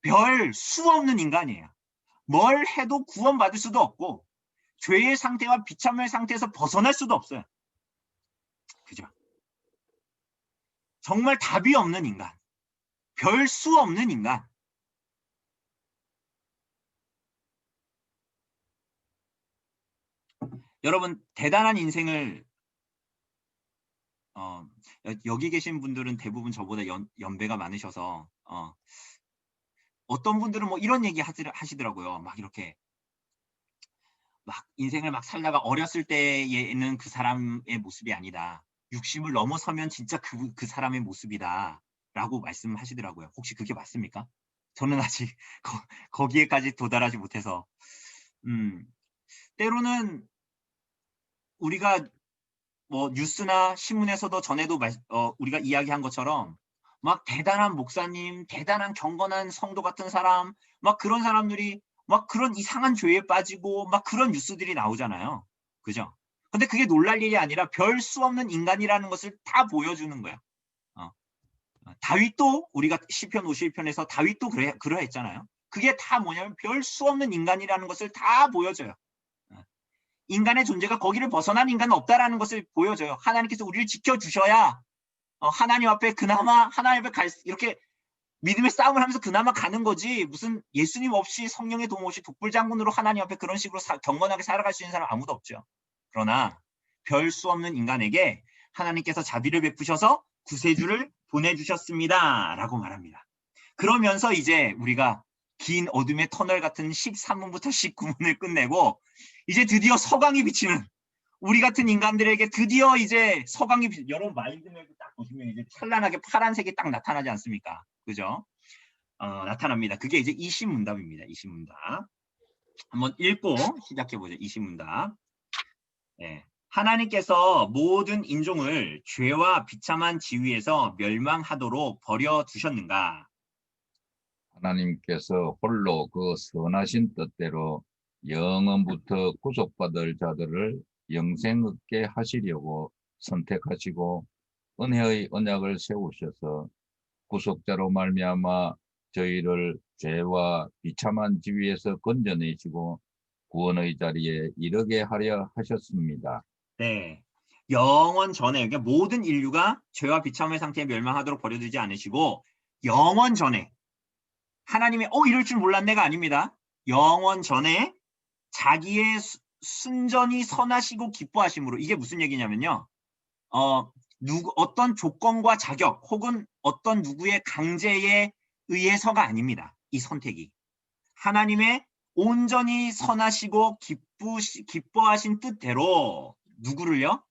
별 수 없는 인간이에요. 뭘 해도 구원받을 수도 없고 죄의 상태와 비참의 상태에서 벗어날 수도 없어요. 그죠? 정말 답이 없는 인간. 별 수 없는 인간. 여러분 대단한 인생을 여기 계신 분들은 대부분 저보다 연배가 많으셔서 어떤 분들은 뭐 이런 얘기 하시더라고요. 막 이렇게 막 인생을 막 살다가 어렸을 때에는 그 사람의 모습이 아니다. 60을 넘어서면 진짜 그 사람의 모습이다. 라고 말씀하시더라고요. 혹시 그게 맞습니까? 저는 아직 거기에까지 도달하지 못해서 때로는 우리가 뭐 뉴스나 신문에서도 전에도 우리가 이야기한 것처럼 막 대단한 목사님, 대단한 경건한 성도 같은 사람, 막 그런 사람들이 막 그런 이상한 죄에 빠지고 막 그런 뉴스들이 나오잖아요. 그죠? 근데 그게 놀랄 일이 아니라 별 수 없는 인간이라는 것을 다 보여주는 거야. 다윗도 우리가 시편 51편에서 다윗도 그러했잖아요. 그게 다 뭐냐면 별 수 없는 인간이라는 것을 다 보여줘요. 인간의 존재가 거기를 벗어난 인간은 없다라는 것을 보여줘요. 하나님께서 우리를 지켜주셔야 하나님 앞에 그나마 하나님 앞에 이렇게 믿음의 싸움을 하면서 그나마 가는 거지, 무슨 예수님 없이 성령의 도움 없이 독불장군으로 하나님 앞에 그런 식으로 경건하게 살아갈 수 있는 사람 아무도 없죠. 그러나 별 수 없는 인간에게 하나님께서 자비를 베푸셔서 구세주를 보내주셨습니다 라고 말합니다. 그러면서 이제 우리가 긴 어둠의 터널 같은 13문부터 19문을 끝내고 이제 드디어 서광이 비치는, 우리 같은 인간들에게 드디어 이제 서광이 여러분 마인드맵을 딱 보시면 이제 찬란하게 파란색이 딱 나타나지 않습니까? 그죠? 나타납니다. 그게 이제 이신문답입니다. 이신문답. 한번 읽고 시작해보죠. 이신문답. 네. 하나님께서 모든 인종을 죄와 비참한 지위에서 멸망하도록 버려두셨는가? 하나님께서 홀로 그 선하신 뜻대로 영원부터 구속받을 자들을 영생 얻게 하시려고 선택하시고 은혜의 언약을 세우셔서 구속자로 말미암아 저희를 죄와 비참한 지위에서 건져내시고 구원의 자리에 이르게 하려 하셨습니다. 네. 영원 전에, 그러니까 모든 인류가 죄와 비참의 상태에 멸망하도록 버려두지 않으시고 영원 전에 하나님이 이럴 줄 몰랐네가 아닙니다. 영원 전에 자기의 순전히 선하시고 기뻐하심으로, 이게 무슨 얘기냐면요. 어떤 조건과 자격 혹은 어떤 누구의 강제에 의해서가 아닙니다. 이 선택이. 하나님의 온전히 선하시고 기뻐하신 뜻대로 누구를요?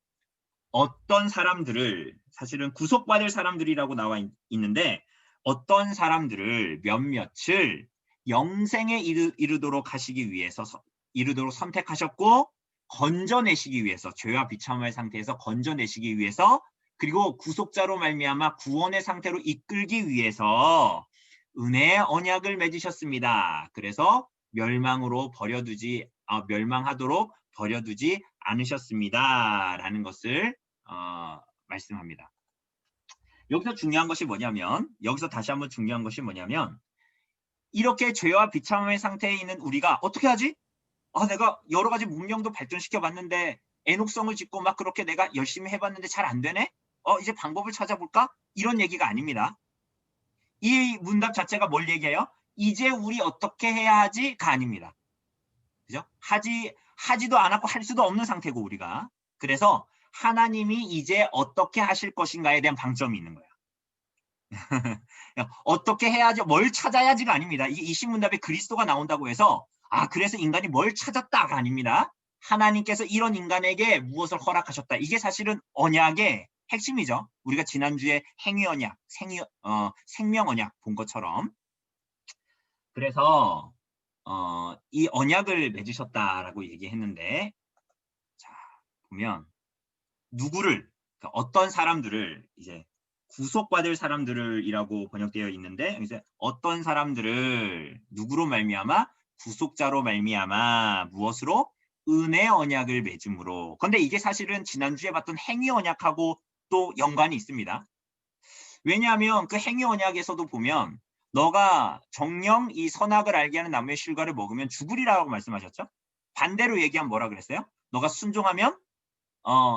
어떤 사람들을, 사실은 구속받을 사람들이라고 나와 있는데 어떤 사람들을 몇몇을 영생에 이르도록 하시기 위해서 이르도록 선택하셨고 건져내시기 위해서, 죄와 비참할 상태에서 건져내시기 위해서, 그리고 구속자로 말미암아 구원의 상태로 이끌기 위해서 은혜의 언약을 맺으셨습니다. 그래서 멸망하도록 버려두지 않으셨습니다. 라는 것을 말씀합니다. 여기서 중요한 것이 뭐냐면, 이렇게 죄와 비참함의 상태에 있는 우리가 어떻게 하지? 내가 여러 가지 문명도 발전시켜 봤는데 애녹성을 짓고 막 그렇게 내가 열심히 해봤는데 잘 안 되네? 이제 방법을 찾아볼까? 이런 얘기가 아닙니다. 이 문답 자체가 뭘 얘기해요? 이제 우리 어떻게 해야 하지가 아닙니다. 그죠? 하지도 않았고 할 수도 없는 상태고 우리가. 그래서 하나님이 이제 어떻게 하실 것인가에 대한 방점이 있는 거예요. 어떻게 해야지, 뭘 찾아야지가 아닙니다. 이게 이 신문답에 그리스도가 나온다고 해서 그래서 인간이 뭘 찾았다가 아닙니다. 하나님께서 이런 인간에게 무엇을 허락하셨다. 이게 사실은 언약의 핵심이죠. 우리가 지난주에 행위언약, 생명언약 본 것처럼. 그래서 이 언약을 맺으셨다라고 얘기했는데, 자 보면 누구를, 그러니까 어떤 사람들을, 이제 구속받을 사람들이라고 번역되어 있는데 이제 어떤 사람들을 누구로 말미암아? 구속자로 말미암아 무엇으로? 은혜 언약을 맺음으로. 근데 이게 사실은 지난주에 봤던 행위 언약하고 또 연관이 있습니다. 왜냐하면 그 행위 언약에서도 보면 너가 정령 이 선악을 알게 하는 나무의 실과를 먹으면 죽으리라고 말씀하셨죠? 반대로 얘기하면 뭐라 그랬어요? 너가 순종하면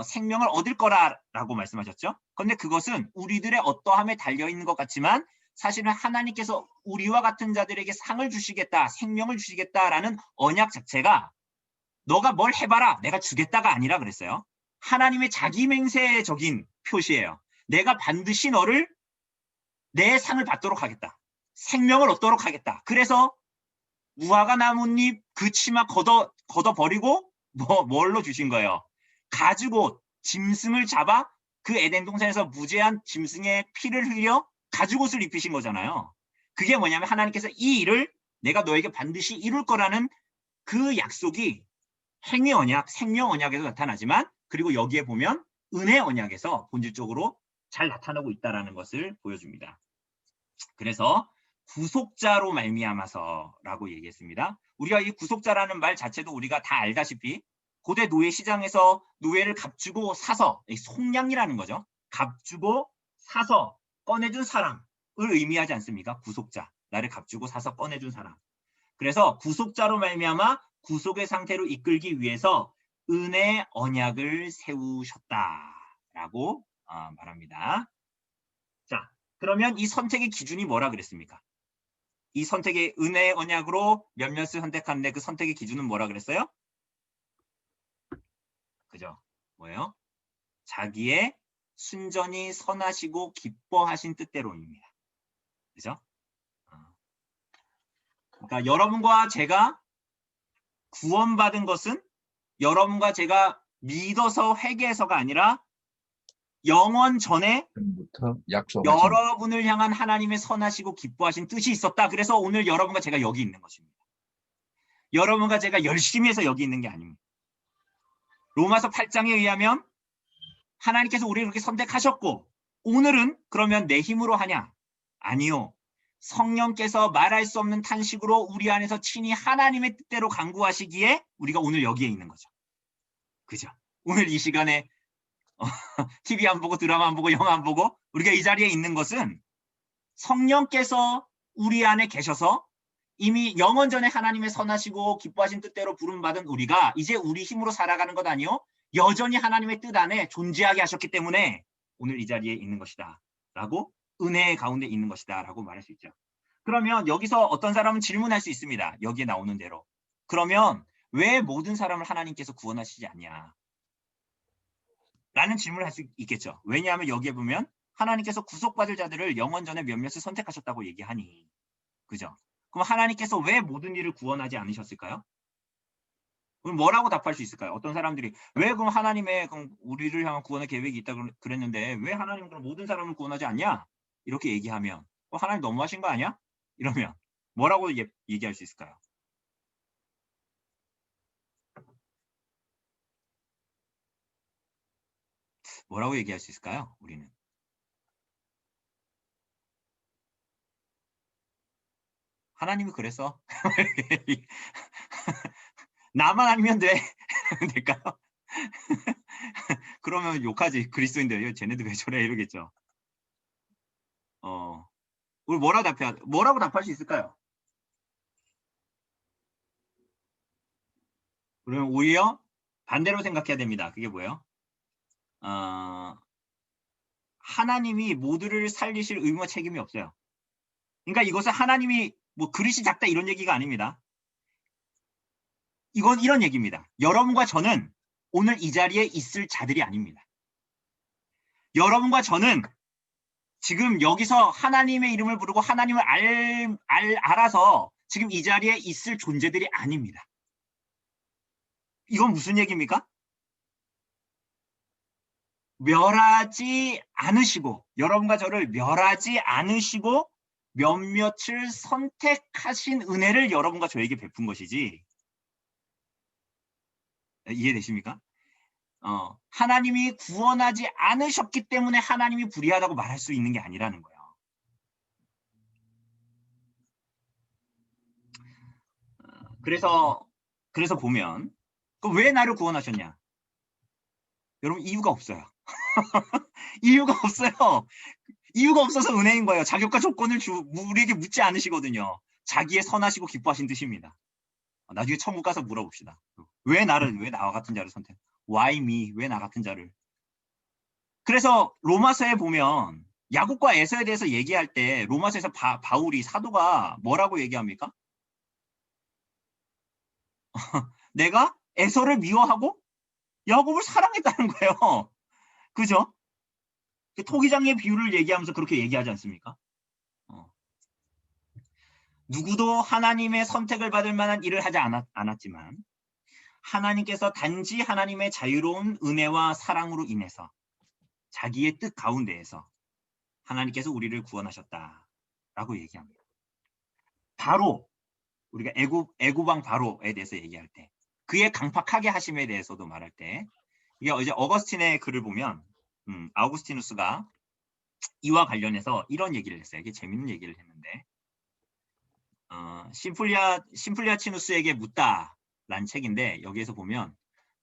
생명을 얻을 거라고 말씀하셨죠. 그런데 그것은 우리들의 어떠함에 달려있는 것 같지만 사실은 하나님께서 우리와 같은 자들에게 상을 주시겠다, 생명을 주시겠다라는 언약 자체가 너가 뭘 해봐라, 내가 주겠다가 아니라 그랬어요. 하나님의 자기 맹세적인 표시예요. 내가 반드시 너를 내 상을 받도록 하겠다. 생명을 얻도록 하겠다. 그래서 무화과 나뭇잎 그 치마 걷어버리고 뭘로 주신 거예요? 가죽옷, 짐승을 잡아 그 에덴 동산에서 무죄한 짐승의 피를 흘려 가죽옷을 입히신 거잖아요. 그게 뭐냐면 하나님께서 이 일을 내가 너에게 반드시 이룰 거라는 그 약속이 행위 언약, 생명 언약에서 나타나지만 그리고 여기에 보면 은혜 언약에서 본질적으로 잘 나타나고 있다는 것을 보여줍니다. 그래서 구속자로 말미암아서라고 얘기했습니다. 우리가 이 구속자라는 말 자체도 우리가 다 알다시피 고대 노예 시장에서 노예를 값주고 사서, 속량이라는 거죠. 값주고 사서 꺼내준 사람을 의미하지 않습니까? 구속자, 나를 값주고 사서 꺼내준 사람. 그래서 구속자로 말미암아 구속의 상태로 이끌기 위해서 은혜 언약을 세우셨다라고 말합니다. 자, 그러면 이 선택의 기준이 뭐라 그랬습니까? 이 선택의 은혜 언약으로 몇몇을 선택하는데 그 선택의 기준은 뭐라 그랬어요? 그죠? 뭐예요? 자기의 순전히 선하시고 기뻐하신 뜻대로입니다. 그죠? 그러니까 여러분과 제가 구원받은 것은 여러분과 제가 믿어서 회개해서가 아니라 영원 전에 부터 약속하신 여러분을 향한 하나님의 선하시고 기뻐하신 뜻이 있었다. 그래서 오늘 여러분과 제가 여기 있는 것입니다. 여러분과 제가 열심히 해서 여기 있는 게 아닙니다. 로마서 8장에 의하면 하나님께서 우리를 그렇게 선택하셨고 오늘은 그러면 내 힘으로 하냐? 아니요. 성령께서 말할 수 없는 탄식으로 우리 안에서 친히 하나님의 뜻대로 간구하시기에 우리가 오늘 여기에 있는 거죠. 그죠? 오늘 이 시간에 TV 안 보고 드라마 안 보고 영화 안 보고 우리가 이 자리에 있는 것은 성령께서 우리 안에 계셔서 이미 영원 전에 하나님의 선하시고 기뻐하신 뜻대로 부름받은 우리가 이제 우리 힘으로 살아가는 것 아니요? 여전히 하나님의 뜻 안에 존재하게 하셨기 때문에 오늘 이 자리에 있는 것이다. 라고 은혜 가운데 있는 것이다. 라고 말할 수 있죠. 그러면 여기서 어떤 사람은 질문할 수 있습니다. 여기에 나오는 대로. 그러면 왜 모든 사람을 하나님께서 구원하시지 않냐? 라는 질문을 할 수 있겠죠. 왜냐하면 여기에 보면 하나님께서 구속받을 자들을 영원 전에 몇몇을 선택하셨다고 얘기하니. 그죠? 그럼 하나님께서 왜 모든 일을 구원하지 않으셨을까요? 그럼 뭐라고 답할 수 있을까요? 어떤 사람들이 왜 그럼 하나님의 그럼 우리를 향한 구원의 계획이 있다 그랬는데 왜 하나님은 그럼 모든 사람을 구원하지 않냐? 이렇게 얘기하면 하나님 너무하신 거 아니야? 이러면 뭐라고 얘기할 수 있을까요? 뭐라고 얘기할 수 있을까요? 우리는. 하나님이 그래서 나만 아니면 돼. 될까요? 그러면 욕하지. 그리스도인들 쟤네들 왜 저래 이러겠죠. 우리 뭐라고 답할 수 있을까요? 그러면 오히려 반대로 생각해야 됩니다. 그게 뭐예요? 하나님이 모두를 살리실 의무와 책임이 없어요. 그러니까 이것은 하나님이 뭐 그릇이 작다 이런 얘기가 아닙니다. 이건 이런 얘기입니다. 여러분과 저는 오늘 이 자리에 있을 자들이 아닙니다. 여러분과 저는 지금 여기서 하나님의 이름을 부르고 하나님을 알아서 지금 이 자리에 있을 존재들이 아닙니다. 이건 무슨 얘기입니까? 멸하지 않으시고 여러분과 저를 멸하지 않으시고 몇몇을 선택하신 은혜를 여러분과 저에게 베푼 것이지. 이해되십니까? 하나님이 구원하지 않으셨기 때문에 하나님이 불의하다고 말할 수 있는 게 아니라는 거예요. 그래서 보면 왜 나를 구원하셨냐? 여러분 이유가 없어요. 이유가 없어요. 이유가 없어서 은혜인 거예요. 자격과 조건을 우리에게 묻지 않으시거든요. 자기의 선하시고 기뻐하신 뜻입니다. 나중에 천국 가서 물어봅시다. 왜 나와 같은 자를 선택? Why me? 왜 나 같은 자를? 그래서 로마서에 보면 야곱과 에서에 대해서 얘기할 때 로마서에서 바울이 사도가 뭐라고 얘기합니까? 내가 에서를 미워하고 야곱을 사랑했다는 거예요. 그죠? 그 토기장의 비유를 얘기하면서 그렇게 얘기하지 않습니까? 누구도 하나님의 선택을 받을 만한 일을 하지 않았지만 하나님께서 단지 하나님의 자유로운 은혜와 사랑으로 인해서 자기의 뜻 가운데에서 하나님께서 우리를 구원하셨다라고 얘기합니다. 바로 우리가 애굽왕 바로에 대해서 얘기할 때 그의 강팍하게 하심에 대해서도 말할 때 이게 이제 어거스틴의 글을 보면 아우구스티누스가 이와 관련해서 이런 얘기를 했어요. 이게 재밌는 얘기를 했는데 심플리아치누스에게 묻다라는 책인데 여기에서 보면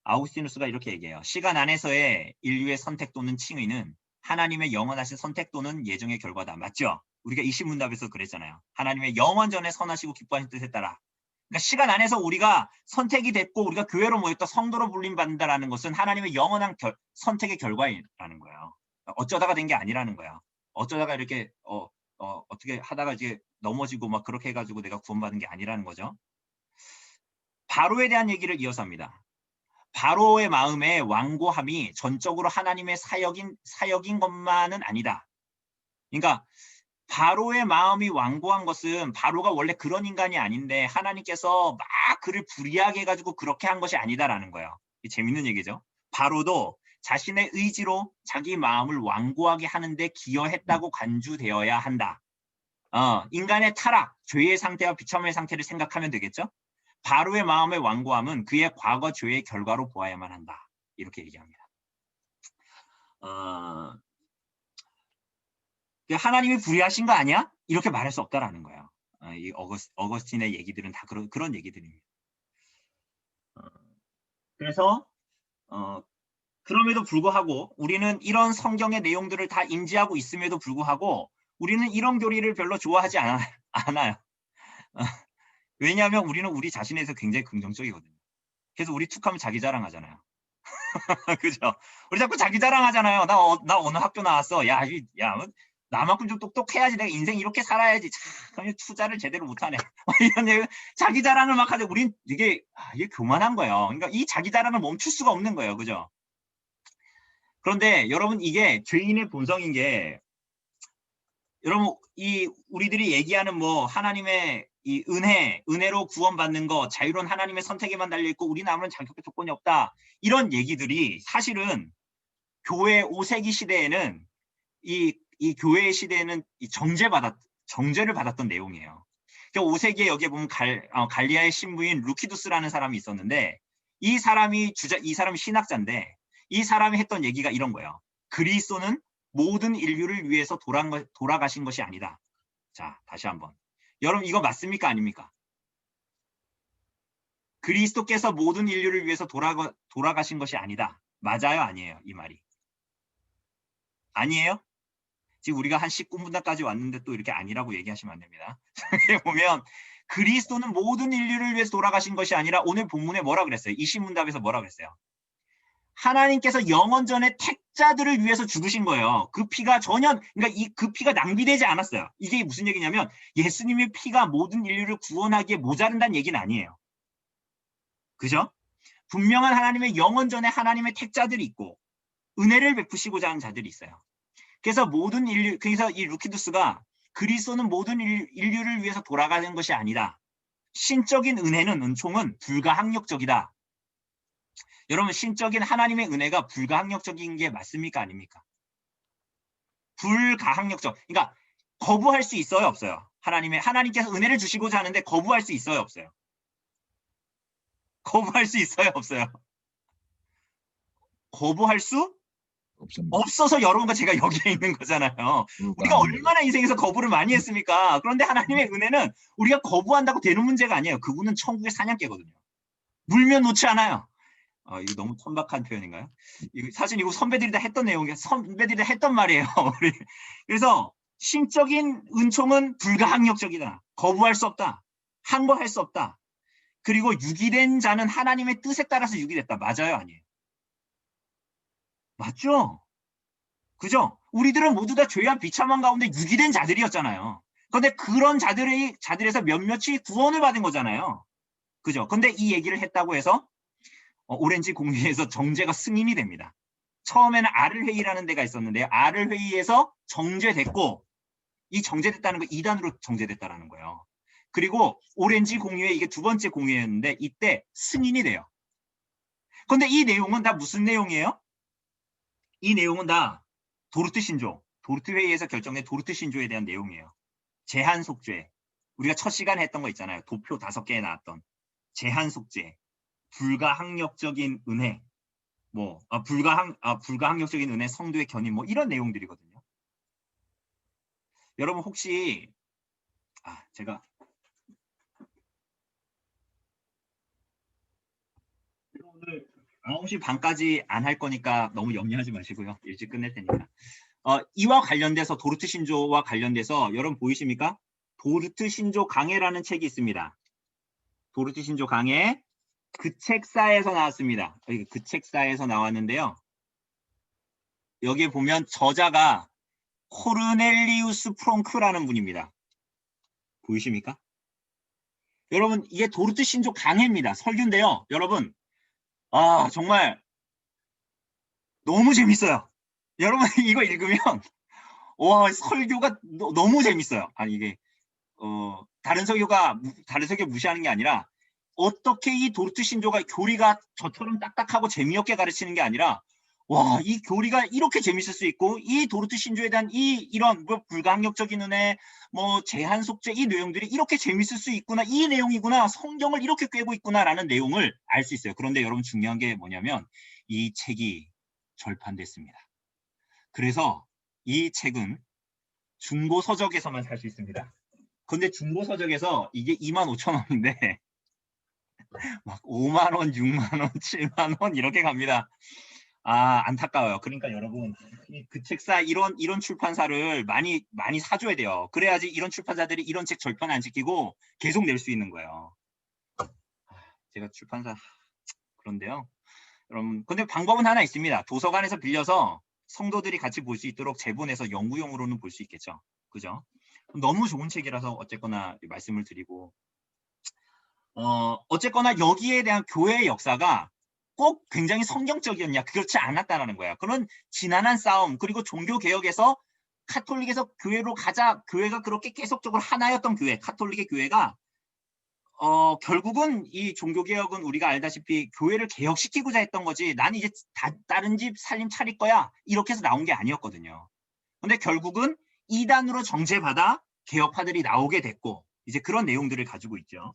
아우구스티누스가 이렇게 얘기해요. 시간 안에서의 인류의 선택 또는 칭의는 하나님의 영원하신 선택 또는 예정의 결과다. 맞죠? 우리가 이시문답에서 그랬잖아요. 하나님의 영원전에 선하시고 기뻐하신 뜻에 따라. 그러니까 시간 안에서 우리가 선택이 됐고 우리가 교회로 모였다 성도로 불림받는다라는 것은 하나님의 영원한 선택의 결과라는 거예요. 어쩌다가 된 게 아니라는 거야. 어쩌다가 이렇게 어떻게 하다가 이제 넘어지고 막 그렇게 해가지고 내가 구원받은 게 아니라는 거죠. 바로에 대한 얘기를 이어서 합니다. 바로의 마음의 완고함이 전적으로 하나님의 사역인 것만은 아니다. 그러니까 바로의 마음이 완고한 것은 바로가 원래 그런 인간이 아닌데 하나님께서 막 그를 불의하게 해가지고 그렇게 한 것이 아니다라는 거예요. 재밌는 얘기죠. 바로도 자신의 의지로 자기 마음을 완고하게 하는데 기여했다고 간주되어야 한다. 인간의 타락, 죄의 상태와 비참의 상태를 생각하면 되겠죠. 바로의 마음의 완고함은 그의 과거 죄의 결과로 보아야만 한다. 이렇게 얘기합니다. 하나님이 불의하신 거 아니야? 이렇게 말할 수 없다라는 거예요. 이 어거스틴의 얘기들은 다 그런 얘기들입니다. 그래서 그럼에도 불구하고 우리는 이런 성경의 내용들을 다 인지하고 있음에도 불구하고 우리는 이런 교리를 별로 좋아하지 않아요. 왜냐하면 우리는 우리 자신에 대해서 굉장히 긍정적이거든요. 그래서 우리 툭하면 자기 자랑하잖아요. 그죠? 우리 자꾸 자기 자랑하잖아요. 나 어느 학교 나왔어. 야, 나만큼 좀 똑똑해야지. 내가 인생 이렇게 살아야지. 참, 투자를 제대로 못하네. 이런 자기 자랑을 막 하는데 우린 이게 교만한 거예요. 그러니까 이 자기 자랑을 멈출 수가 없는 거예요. 그죠? 그런데 여러분 이게 죄인의 본성인 게 여러분 우리들이 얘기하는 뭐 하나님의 이 은혜로 구원받는 거, 자유로운 하나님의 선택에만 달려있고 우리는 아무런 자격의 조건이 없다. 이런 얘기들이 사실은 교회 5세기 시대에는 이 교회의 시대에는 정죄를 받았던 내용이에요. 5세기에 여기에 보면 갈리아의 신부인 루키두스라는 사람이 있었는데 이 사람이 신학자인데 이 사람이 했던 얘기가 이런 거예요. 그리스도는 모든 인류를 위해서 돌아가신 것이 아니다. 자, 다시 한번. 여러분 이거 맞습니까? 아닙니까? 그리스도께서 모든 인류를 위해서 돌아가신 것이 아니다. 맞아요? 아니에요? 이 말이. 아니에요? 지금 우리가 한 19분까지 왔는데 또 이렇게 아니라고 얘기하시면 안 됩니다. 여기 보면 그리스도는 모든 인류를 위해서 돌아가신 것이 아니라 오늘 본문에 뭐라 그랬어요? 이 신문답에서 뭐라 그랬어요? 하나님께서 영원전에 택자들을 위해서 죽으신 거예요. 그 피가 그러니까 그 피가 낭비되지 않았어요. 이게 무슨 얘기냐면 예수님의 피가 모든 인류를 구원하기에 모자른다는 얘기는 아니에요. 그죠? 분명한 하나님의 영원전에 하나님의 택자들이 있고 은혜를 베푸시고자 하는 자들이 있어요. 그래서 그래서 이 루키두스가 그리스도는 모든 인류를 위해서 돌아가는 것이 아니다. 신적인 은총은 불가항력적이다. 여러분 신적인 하나님의 은혜가 불가항력적인 게 맞습니까? 아닙니까? 불가항력적. 그러니까 거부할 수 있어요? 없어요? 하나님께서 은혜를 주시고자 하는데 거부할 수 있어요? 없어요? 거부할 수 있어요? 없어요? 거부할 수 없습니다. 없어서 여러분과 제가 여기에 있는 거잖아요. 우리가 얼마나 인생에서 거부를 많이 했습니까? 그런데 하나님의 은혜는 우리가 거부한다고 되는 문제가 아니에요. 그분은 천국의 사냥개거든요. 물면 놓지 않아요. 이거 너무 천박한 표현인가요? 사실 이거 선배들이 다 했던 내용이에요. 선배들이 다 했던 말이에요. 그래서 신적인 은총은 불가항력적이다. 거부할 수 없다. 항거할 수 없다. 그리고 유기된 자는 하나님의 뜻에 따라서 유기됐다. 맞아요? 아니에요? 맞죠? 그죠? 우리들은 모두 다 죄와 비참한 가운데 유기된 자들이었잖아요. 그런데 그런 자들에서 몇몇이 구원을 받은 거잖아요. 그죠? 근데 이 얘기를 했다고 해서 오렌지 공주에서 정죄가 승인이 됩니다. 처음에는 아를 회의라는 데가 있었는데요. 아를 회의에서 정제됐고 이 정제됐다는 거 2단으로 정제됐다라는 거예요. 그리고 오렌지 공유회 이게 두 번째 공유회였는데 이때 승인이 돼요. 그런데 이 내용은 다 무슨 내용이에요? 이 내용은 다 도르트 신조, 도르트 회의에서 결정된 도르트 신조에 대한 내용이에요. 제한 속죄. 우리가 첫 시간에 했던 거 있잖아요. 도표 5개에 나왔던 제한 속죄, 불가항력적인 은혜, 불가항력적인 은혜, 성도의 견인, 이런 내용들이거든요. 여러분 혹시 제가 오늘 9시 반까지 안 할 거니까 너무 염려하지 마시고요. 일찍 끝낼 테니까. 이와 관련돼서 도르트 신조와 관련돼서 여러분 보이십니까? 도르트 신조 강해라는 책이 있습니다. 도르트 신조 강해. 그 책사에서 나왔습니다. 그 책사에서 나왔는데요. 여기에 보면 저자가 코르넬리우스 프롱크라는 분입니다. 보이십니까? 여러분 이게 도르트 신조 강해입니다. 설교인데요. 여러분 정말 너무 재밌어요. 여러분 이거 읽으면 와 설교가 너무 재밌어요. 아니 이게 다른 설교 무시하는 게 아니라 어떻게 이 도르트 신조가 교리가 저처럼 딱딱하고 재미없게 가르치는 게 아니라 와, 이 교리가 이렇게 재밌을 수 있고 이 도르트 신조에 대한 이런 불가항력적인 은혜, 제한 속죄 이 내용들이 이렇게 재밌을 수 있구나, 이 내용이구나, 성경을 이렇게 꿰고 있구나라는 내용을 알 수 있어요. 그런데 여러분 중요한 게 뭐냐면 이 책이 절판됐습니다. 그래서 이 책은 중고 서적에서만 살 수 있습니다. 근데 중고 서적에서 이게 25,000원인데 막 5만 원, 6만 원, 7만 원 이렇게 갑니다. 안타까워요. 그러니까 여러분 그 책사 이런 출판사를 많이 사줘야 돼요. 그래야지 이런 출판사들이 이런 책 절판 안 시키고 계속 낼 수 있는 거예요. 제가 출판사 그런데요. 여러분 근데 방법은 하나 있습니다. 도서관에서 빌려서 성도들이 같이 볼 수 있도록 제본해서 연구용으로는 볼 수 있겠죠. 그죠? 너무 좋은 책이라서 어쨌거나 말씀을 드리고 어쨌거나 여기에 대한 교회의 역사가 꼭 굉장히 성경적이었냐? 그렇지 않았다는 거야. 그런 지난한 싸움 그리고 종교개혁에서 카톨릭에서 교회로 가자. 교회가 그렇게 계속적으로 하나였던 교회, 카톨릭의 교회가 결국은 이 종교개혁은 우리가 알다시피 교회를 개혁시키고자 했던 거지 난 이제 다른 집 살림 차릴 거야 이렇게 해서 나온 게 아니었거든요. 근데 결국은 이단으로 정죄받아 개혁파들이 나오게 됐고 이제 그런 내용들을 가지고 있죠.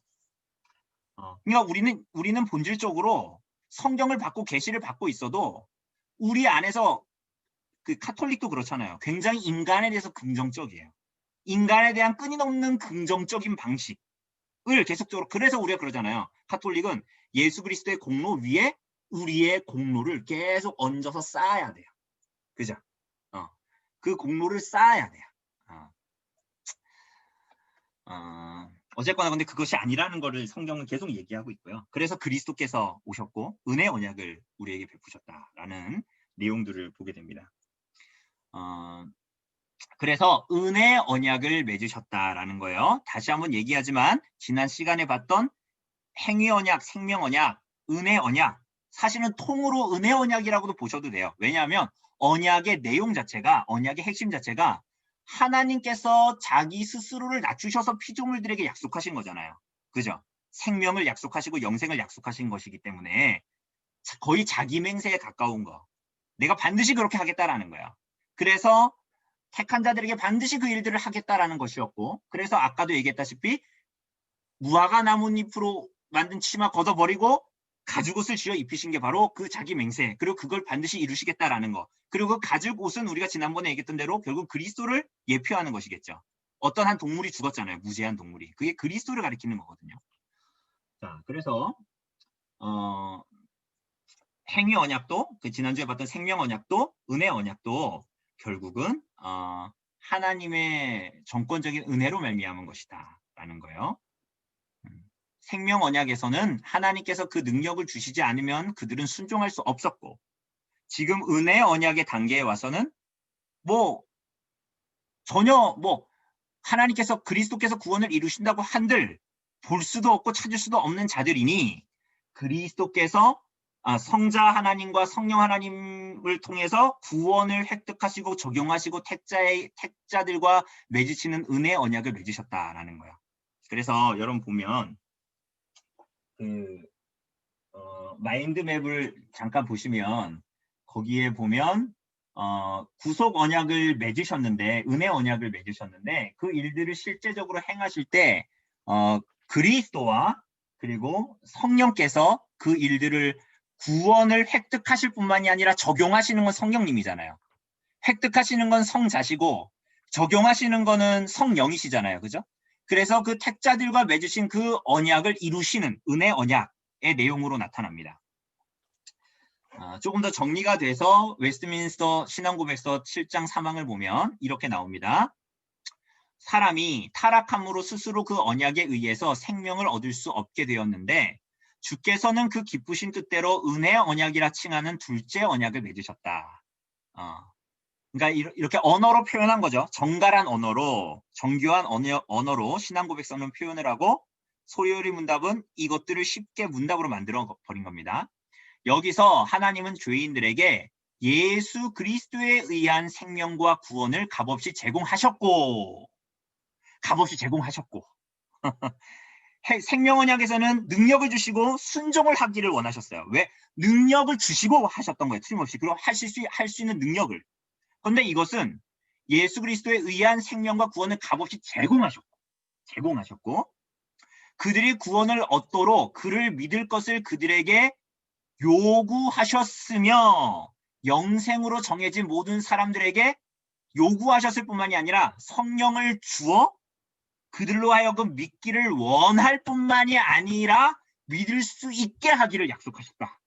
그러니까 우리는 본질적으로 성경을 받고 계시를 받고 있어도 우리 안에서 그 카톨릭도 그렇잖아요. 굉장히 인간에 대해서 긍정적이에요. 인간에 대한 끊임없는 긍정적인 방식을 계속적으로 그래서 우리가 그러잖아요. 카톨릭은 예수 그리스도의 공로 위에 우리의 공로를 계속 얹어서 쌓아야 돼요. 그죠? 그 공로를 쌓아야 돼요. 어쨌거나 근데 그것이 아니라는 것을 성경은 계속 얘기하고 있고요. 그래서 그리스도께서 오셨고 은혜 언약을 우리에게 베푸셨다라는 내용들을 보게 됩니다. 그래서 은혜 언약을 맺으셨다라는 거예요. 다시 한번 얘기하지만 지난 시간에 봤던 행위 언약, 생명 언약, 은혜 언약 사실은 통으로 은혜 언약이라고도 보셔도 돼요. 왜냐하면 언약의 내용 자체가 언약의 핵심 자체가 하나님께서 자기 스스로를 낮추셔서 피조물들에게 약속하신 거잖아요. 그죠? 생명을 약속하시고 영생을 약속하신 것이기 때문에 거의 자기 맹세에 가까운 거. 내가 반드시 그렇게 하겠다라는 거예요. 그래서 택한 자들에게 반드시 그 일들을 하겠다라는 것이었고 그래서 아까도 얘기했다시피 무화과 나뭇잎으로 만든 치마 걷어버리고 가죽옷을 지어 입히신 게 바로 그 자기 맹세 그리고 그걸 반드시 이루시겠다라는 거 그리고 그 가죽옷은 우리가 지난번에 얘기했던 대로 결국 그리스도를 예표하는 것이겠죠. 어떤 한 동물이 죽었잖아요. 무죄한 동물이. 그게 그리스도를 가리키는 거거든요. 자, 그래서 행위 언약도 그 지난주에 봤던 생명 언약도 은혜 언약도 결국은 하나님의 정권적인 은혜로 말미암은 것이다 라는 거예요. 생명 언약에서는 하나님께서 그 능력을 주시지 않으면 그들은 순종할 수 없었고 지금 은혜 언약의 단계에 와서는 전혀 하나님께서 그리스도께서 구원을 이루신다고 한들 볼 수도 없고 찾을 수도 없는 자들이니 그리스도께서 성자 하나님과 성령 하나님을 통해서 구원을 획득하시고 적용하시고 택자들과 맺으시는 은혜 언약을 맺으셨다라는 거예요. 그래서 여러분 보면 마인드맵을 잠깐 보시면 거기에 보면 구속 언약을 맺으셨는데 은혜 언약을 맺으셨는데 그 일들을 실제적으로 행하실 때 그리스도와 그리고 성령께서 그 일들을 구원을 획득하실 뿐만이 아니라 적용하시는 건 성령님이잖아요. 획득하시는 건 성자시고 적용하시는 거는 성령이시잖아요. 그죠? 그래서 그 택자들과 맺으신 그 언약을 이루시는 은혜 언약의 내용으로 나타납니다. 조금 더 정리가 돼서 웨스트민스터 신앙고백서 7장 3항을 보면 이렇게 나옵니다. 사람이 타락함으로 스스로 그 언약에 의해서 생명을 얻을 수 없게 되었는데 주께서는 그 기쁘신 뜻대로 은혜 언약이라 칭하는 둘째 언약을 맺으셨다. 그러니까 이렇게 언어로 표현한 거죠. 정갈한 언어로, 정교한 언어로 신앙고백서는 표현을 하고 소리요리 문답은 이것들을 쉽게 문답으로 만들어 버린 겁니다. 여기서 하나님은 죄인들에게 예수 그리스도에 의한 생명과 구원을 값없이 제공하셨고 생명 언약에서는 능력을 주시고 순종을 하기를 원하셨어요. 왜? 능력을 주시고 하셨던 거예요. 틀림없이. 그리고 할 수 있는 능력을. 그런데 이것은 예수 그리스도에 의한 생명과 구원을 값없이 제공하셨고 그들이 구원을 얻도록 그를 믿을 것을 그들에게 요구하셨으며 영생으로 정해진 모든 사람들에게 요구하셨을 뿐만이 아니라 성령을 주어 그들로 하여금 믿기를 원할 뿐만이 아니라 믿을 수 있게 하기를 약속하셨다.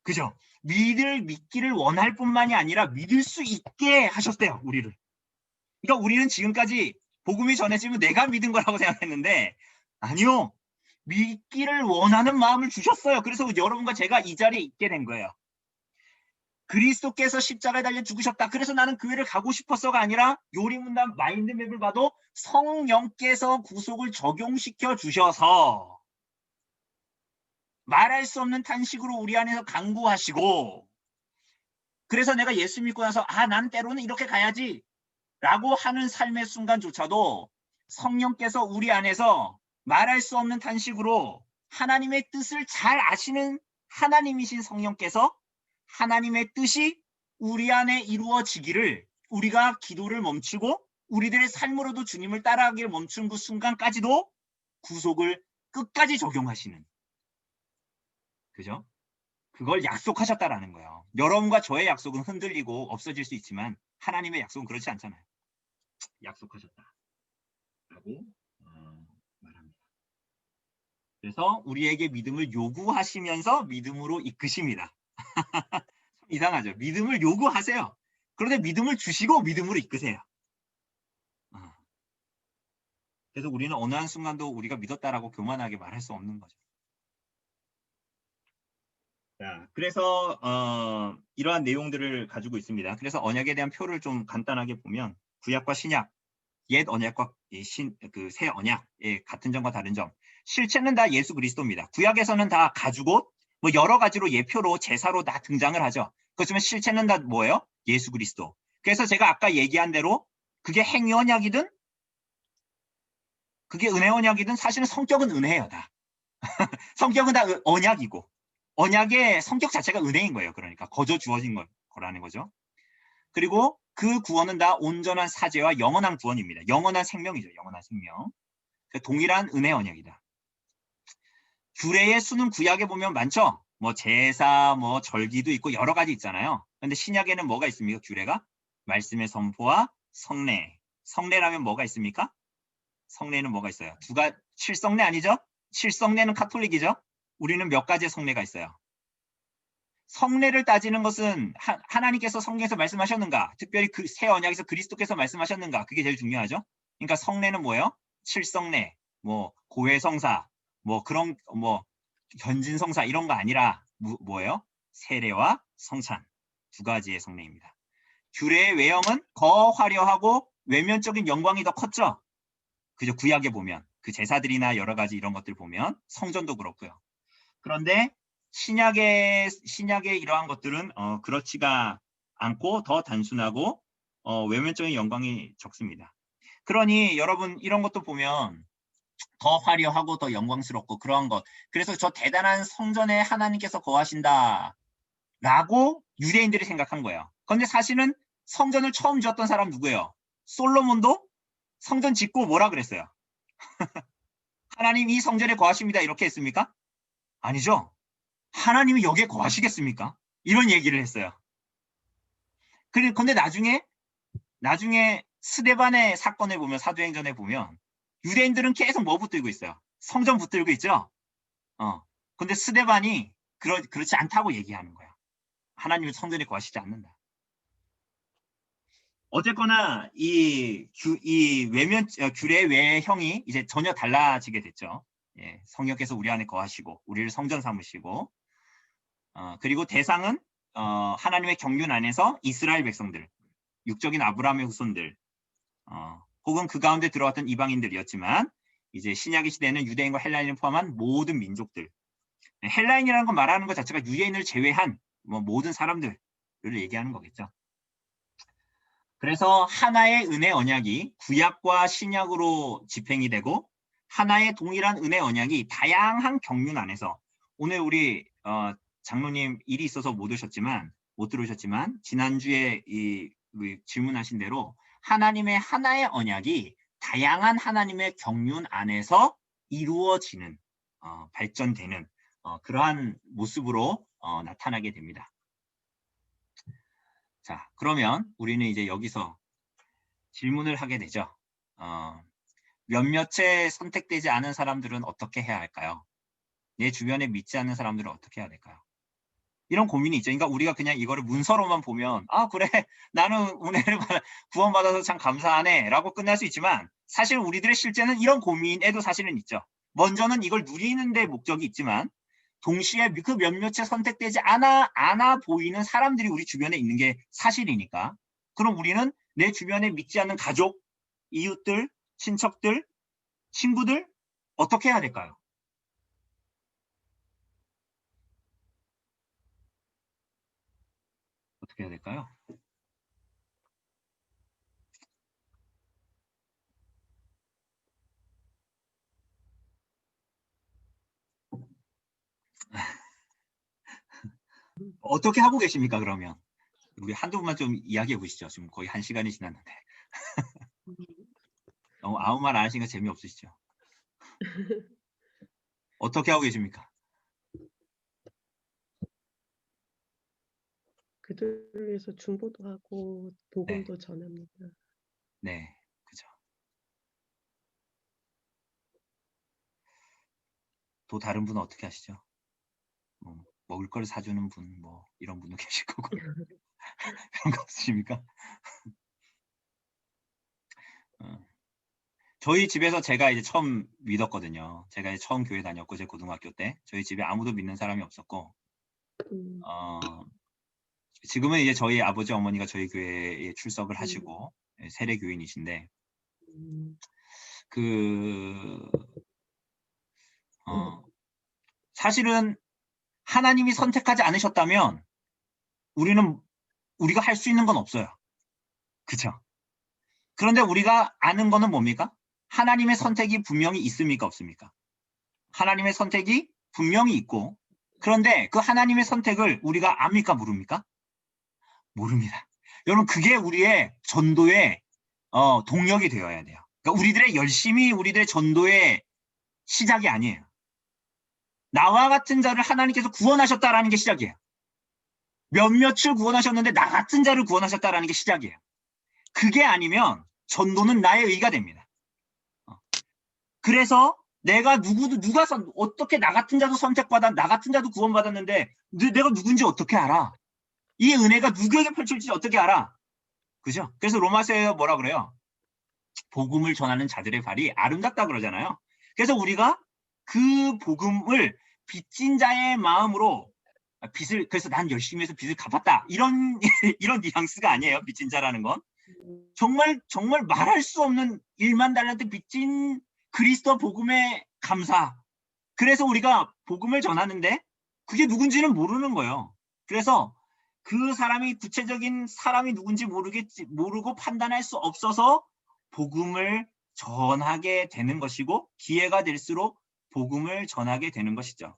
그죠? 믿기를 원할 뿐만이 아니라 믿을 수 있게 하셨대요, 우리를. 그러니까 우리는 지금까지 복음이 전해지면 내가 믿은 거라고 생각했는데 아니요. 믿기를 원하는 마음을 주셨어요. 그래서 여러분과 제가 이 자리에 있게 된 거예요. 그리스도께서 십자가에 달려 죽으셨다. 그래서 나는 그 길을 가고 싶었어가 아니라 요리문답 마인드맵을 봐도 성령께서 구속을 적용시켜 주셔서 말할 수 없는 탄식으로 우리 안에서 간구하시고 그래서 내가 예수 믿고 나서 난 때로는 이렇게 가야지 라고 하는 삶의 순간조차도 성령께서 우리 안에서 말할 수 없는 탄식으로 하나님의 뜻을 잘 아시는 하나님이신 성령께서 하나님의 뜻이 우리 안에 이루어지기를 우리가 기도를 멈추고 우리들의 삶으로도 주님을 따라가기를 멈춘 그 순간까지도 구속을 끝까지 적용하시는 그죠? 그걸 약속하셨다라는 거예요. 여러분과 저의 약속은 흔들리고 없어질 수 있지만 하나님의 약속은 그렇지 않잖아요. 약속하셨다 라고 말합니다. 그래서 우리에게 믿음을 요구하시면서 믿음으로 이끄십니다. 이상하죠? 믿음을 요구하세요. 그런데 믿음을 주시고 믿음으로 이끄세요. 그래서 우리는 어느 한순간도 우리가 믿었다라고 교만하게 말할 수 없는 거죠. 자, 그래서 이러한 내용들을 가지고 있습니다. 그래서 언약에 대한 표를 좀 간단하게 보면 구약과 신약, 옛 언약과 새 언약의 같은 점과 다른 점. 실체는 다 예수 그리스도입니다. 구약에서는 다 가죽옷, 뭐 여러 가지로 예표로 제사로 다 등장을 하죠. 그렇지만 실체는 다 뭐예요? 예수 그리스도. 그래서 제가 아까 얘기한 대로 그게 행위 언약이든 그게 은혜 언약이든 사실은 성격은 은혜예요. 다. 성격은 다 언약이고 언약의 성격 자체가 은혜인 거예요. 그러니까 거저 주어진 거라는 거죠. 그리고 그 구원은 다 온전한 사죄와 영원한 구원입니다. 영원한 생명이죠. 영원한 생명. 동일한 은혜 언약이다. 규례의 수는 구약에 보면 많죠. 뭐 제사, 뭐 절기도 있고 여러 가지 있잖아요. 근데 신약에는 뭐가 있습니까? 규례가? 말씀의 선포와 성례. 성례라면 뭐가 있습니까? 성례는 뭐가 있어요? 칠성례 아니죠? 칠성례는 카톨릭이죠? 우리는 몇 가지의 성례가 있어요. 성례를 따지는 것은 하나님께서 성경에서 말씀하셨는가? 특별히 그 새 언약에서 그리스도께서 말씀하셨는가? 그게 제일 중요하죠. 그러니까 성례는 뭐예요? 칠성례, 뭐 고해성사, 뭐 그런 뭐 견진성사 이런 거 아니라 뭐예요? 세례와 성찬 두 가지의 성례입니다. 규례의 외형은 더 화려하고 외면적인 영광이 더 컸죠. 그죠? 구약에 보면 그 제사들이나 여러 가지 이런 것들 보면 성전도 그렇고요. 그런데 신약의 이러한 것들은 그렇지가 않고 더 단순하고 외면적인 영광이 적습니다. 그러니 여러분 이런 것도 보면 더 화려하고 더 영광스럽고 그러한 것. 그래서 저 대단한 성전에 하나님께서 거하신다 라고 유대인들이 생각한 거예요. 그런데 사실은 성전을 처음 지었던 사람 누구예요? 솔로몬도 성전 짓고 뭐라 그랬어요? 하나님 이 성전에 거하십니다 이렇게 했습니까? 아니죠. 하나님이 여기에 거하시겠습니까? 이런 얘기를 했어요. 근데 나중에 스데반의 사건을 보면, 사도행전에 보면 유대인들은 계속 뭐 붙들고 있어요? 성전 붙들고 있죠. 근데 스데반이 그렇지 않다고 얘기하는 거야. 하나님은 성전에 거하시지 않는다. 어쨌거나 이 규례 외의 형이 이제 전혀 달라지게 됐죠. 예, 성령께서 우리 안에 거하시고 우리를 성전 삼으시고, 그리고 대상은 하나님의 경륜 안에서 이스라엘 백성들, 육적인 아브라함의 후손들, 혹은 그 가운데 들어왔던 이방인들이었지만, 이제 신약의 시대에는 유대인과 헬라인을 포함한 모든 민족들. 헬라인이라는 건 말하는 것 자체가 유대인을 제외한 모든 사람들을 얘기하는 거겠죠. 그래서 하나의 은혜 언약이 구약과 신약으로 집행이 되고, 하나의 동일한 은혜 언약이 다양한 경륜 안에서, 오늘 우리 장로님 일이 있어서 못 들어오셨지만 지난주에 질문하신 대로 하나님의 하나의 언약이 다양한 하나님의 경륜 안에서 이루어지는, 발전되는 그러한 모습으로 나타나게 됩니다. 자, 그러면 우리는 이제 여기서 질문을 하게 되죠. 몇몇의 선택되지 않은 사람들은 어떻게 해야 할까요? 내 주변에 믿지 않는 사람들은 어떻게 해야 될까요? 이런 고민이 있죠. 그러니까 우리가 그냥 이거를 문서로만 보면, 그래, 나는 은혜를 구원받아서 참 감사하네 라고 끝날 수 있지만, 사실 우리들의 실제는 이런 고민에도 사실은 있죠. 먼저는 이걸 누리는 데 목적이 있지만, 동시에 그 몇몇에 선택되지 않아 보이는 사람들이 우리 주변에 있는 게 사실이니까, 그럼 우리는 내 주변에 믿지 않는 가족, 이웃들, 친척들, 친구들 어떻게 해야 될까요? 어떻게 해야 될까요? 어떻게 하고 계십니까, 그러면? 우리 한두 분만 좀 이야기해 보시죠. 지금 거의 1시간이 지났는데. 너무 아무 말 안 하시니까 재미없으시죠? 어떻게 하고 계십니까? 그들을 위해서 중보도 하고 복음도 전합니다. 네, 그죠. 또 다른 분은 어떻게 하시죠? 먹을 걸 사주는 분, 이런 분도 계실 거고. 그런 거 없으십니까? 저희 집에서 제가 이제 처음 믿었거든요. 제가 이제 처음 교회 다녔고, 제 고등학교 때. 저희 집에 아무도 믿는 사람이 없었고, 지금은 이제 저희 아버지, 어머니가 저희 교회에 출석을 하시고, 세례 교인이신데, 사실은 하나님이 선택하지 않으셨다면, 우리가 할 수 있는 건 없어요. 그쵸? 그런데 우리가 아는 거는 뭡니까? 하나님의 선택이 분명히 있습니까? 없습니까? 하나님의 선택이 분명히 있고, 그런데 그 하나님의 선택을 우리가 압니까? 모릅니까? 모릅니다. 여러분, 그게 우리의 전도의 동력이 되어야 돼요. 그러니까 우리들의 열심이 우리들의 전도의 시작이 아니에요. 나와 같은 자를 하나님께서 구원하셨다라는 게 시작이에요. 몇몇을 구원하셨는데 나 같은 자를 구원하셨다라는 게 시작이에요. 그게 아니면 전도는 나의 의가 됩니다. 그래서 내가 어떻게 나 같은 자도 선택받아, 나 같은 자도 구원받았는데 내가 누군지 어떻게 알아? 이 은혜가 누구에게 펼쳐질지 어떻게 알아? 그죠? 그래서 로마서에 뭐라 그래요? 복음을 전하는 자들의 발이 아름답다 그러잖아요. 그래서 우리가 그 복음을 빚진 자의 마음으로 그래서 난 열심히 해서 빚을 갚았다. 이런 뉘앙스가 아니에요. 빚진 자라는 건. 정말 말할 수 없는 1만 달란트 빚진 그리스도 복음의 감사. 그래서 우리가 복음을 전하는데 그게 누군지는 모르는 거예요. 그래서 그 사람이 구체적인 사람이 누군지 모르고 판단할 수 없어서 복음을 전하게 되는 것이고 기회가 될수록 복음을 전하게 되는 것이죠.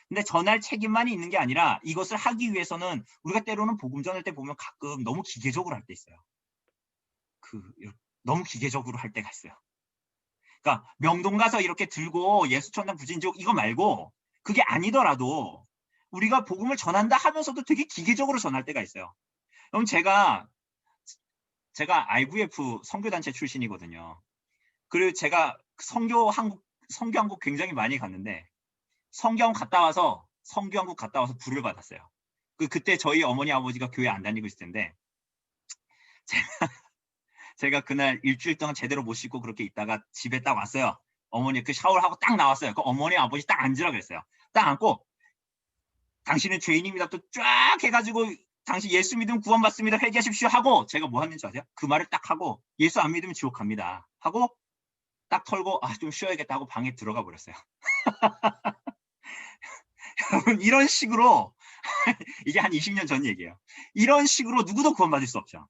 근데 전할 책임만이 있는 게 아니라 이것을 하기 위해서는 우리가 때로는 복음 전할 때 보면 가끔 너무 기계적으로 할 때 있어요. 너무 기계적으로 할 때가 있어요. 그러니까 명동 가서 이렇게 들고 예수천당 부진지옥 이거 말고 그게 아니더라도 우리가 복음을 전한다 하면서도 되게 기계적으로 전할 때가 있어요. 그럼 제가 IVF 선교단체 출신이거든요. 그리고 제가 선교 한국 굉장히 많이 갔는데 선교한국 갔다 와서 불을 받았어요. 그때 저희 어머니 아버지가 교회 안 다니고 있을 텐데 제가 그날 일주일 동안 제대로 못 씻고 그렇게 있다가 집에 딱 왔어요. 어머니 그 샤워를 하고 딱 나왔어요. 그 어머니 아버지 딱 앉으라 그랬어요. 딱 앉고 당신은 죄인입니다. 또 쫙 해가지고 당신 예수 믿으면 구원받습니다. 회개하십시오 하고 제가 뭐 하는지 아세요? 그 말을 딱 하고 예수 안 믿으면 지옥 갑니다. 하고 딱 털고 좀 쉬어야겠다 하고 방에 들어가 버렸어요. 여러분 이런 식으로 이게 한 20년 전 얘기예요. 이런 식으로 누구도 구원받을 수 없죠.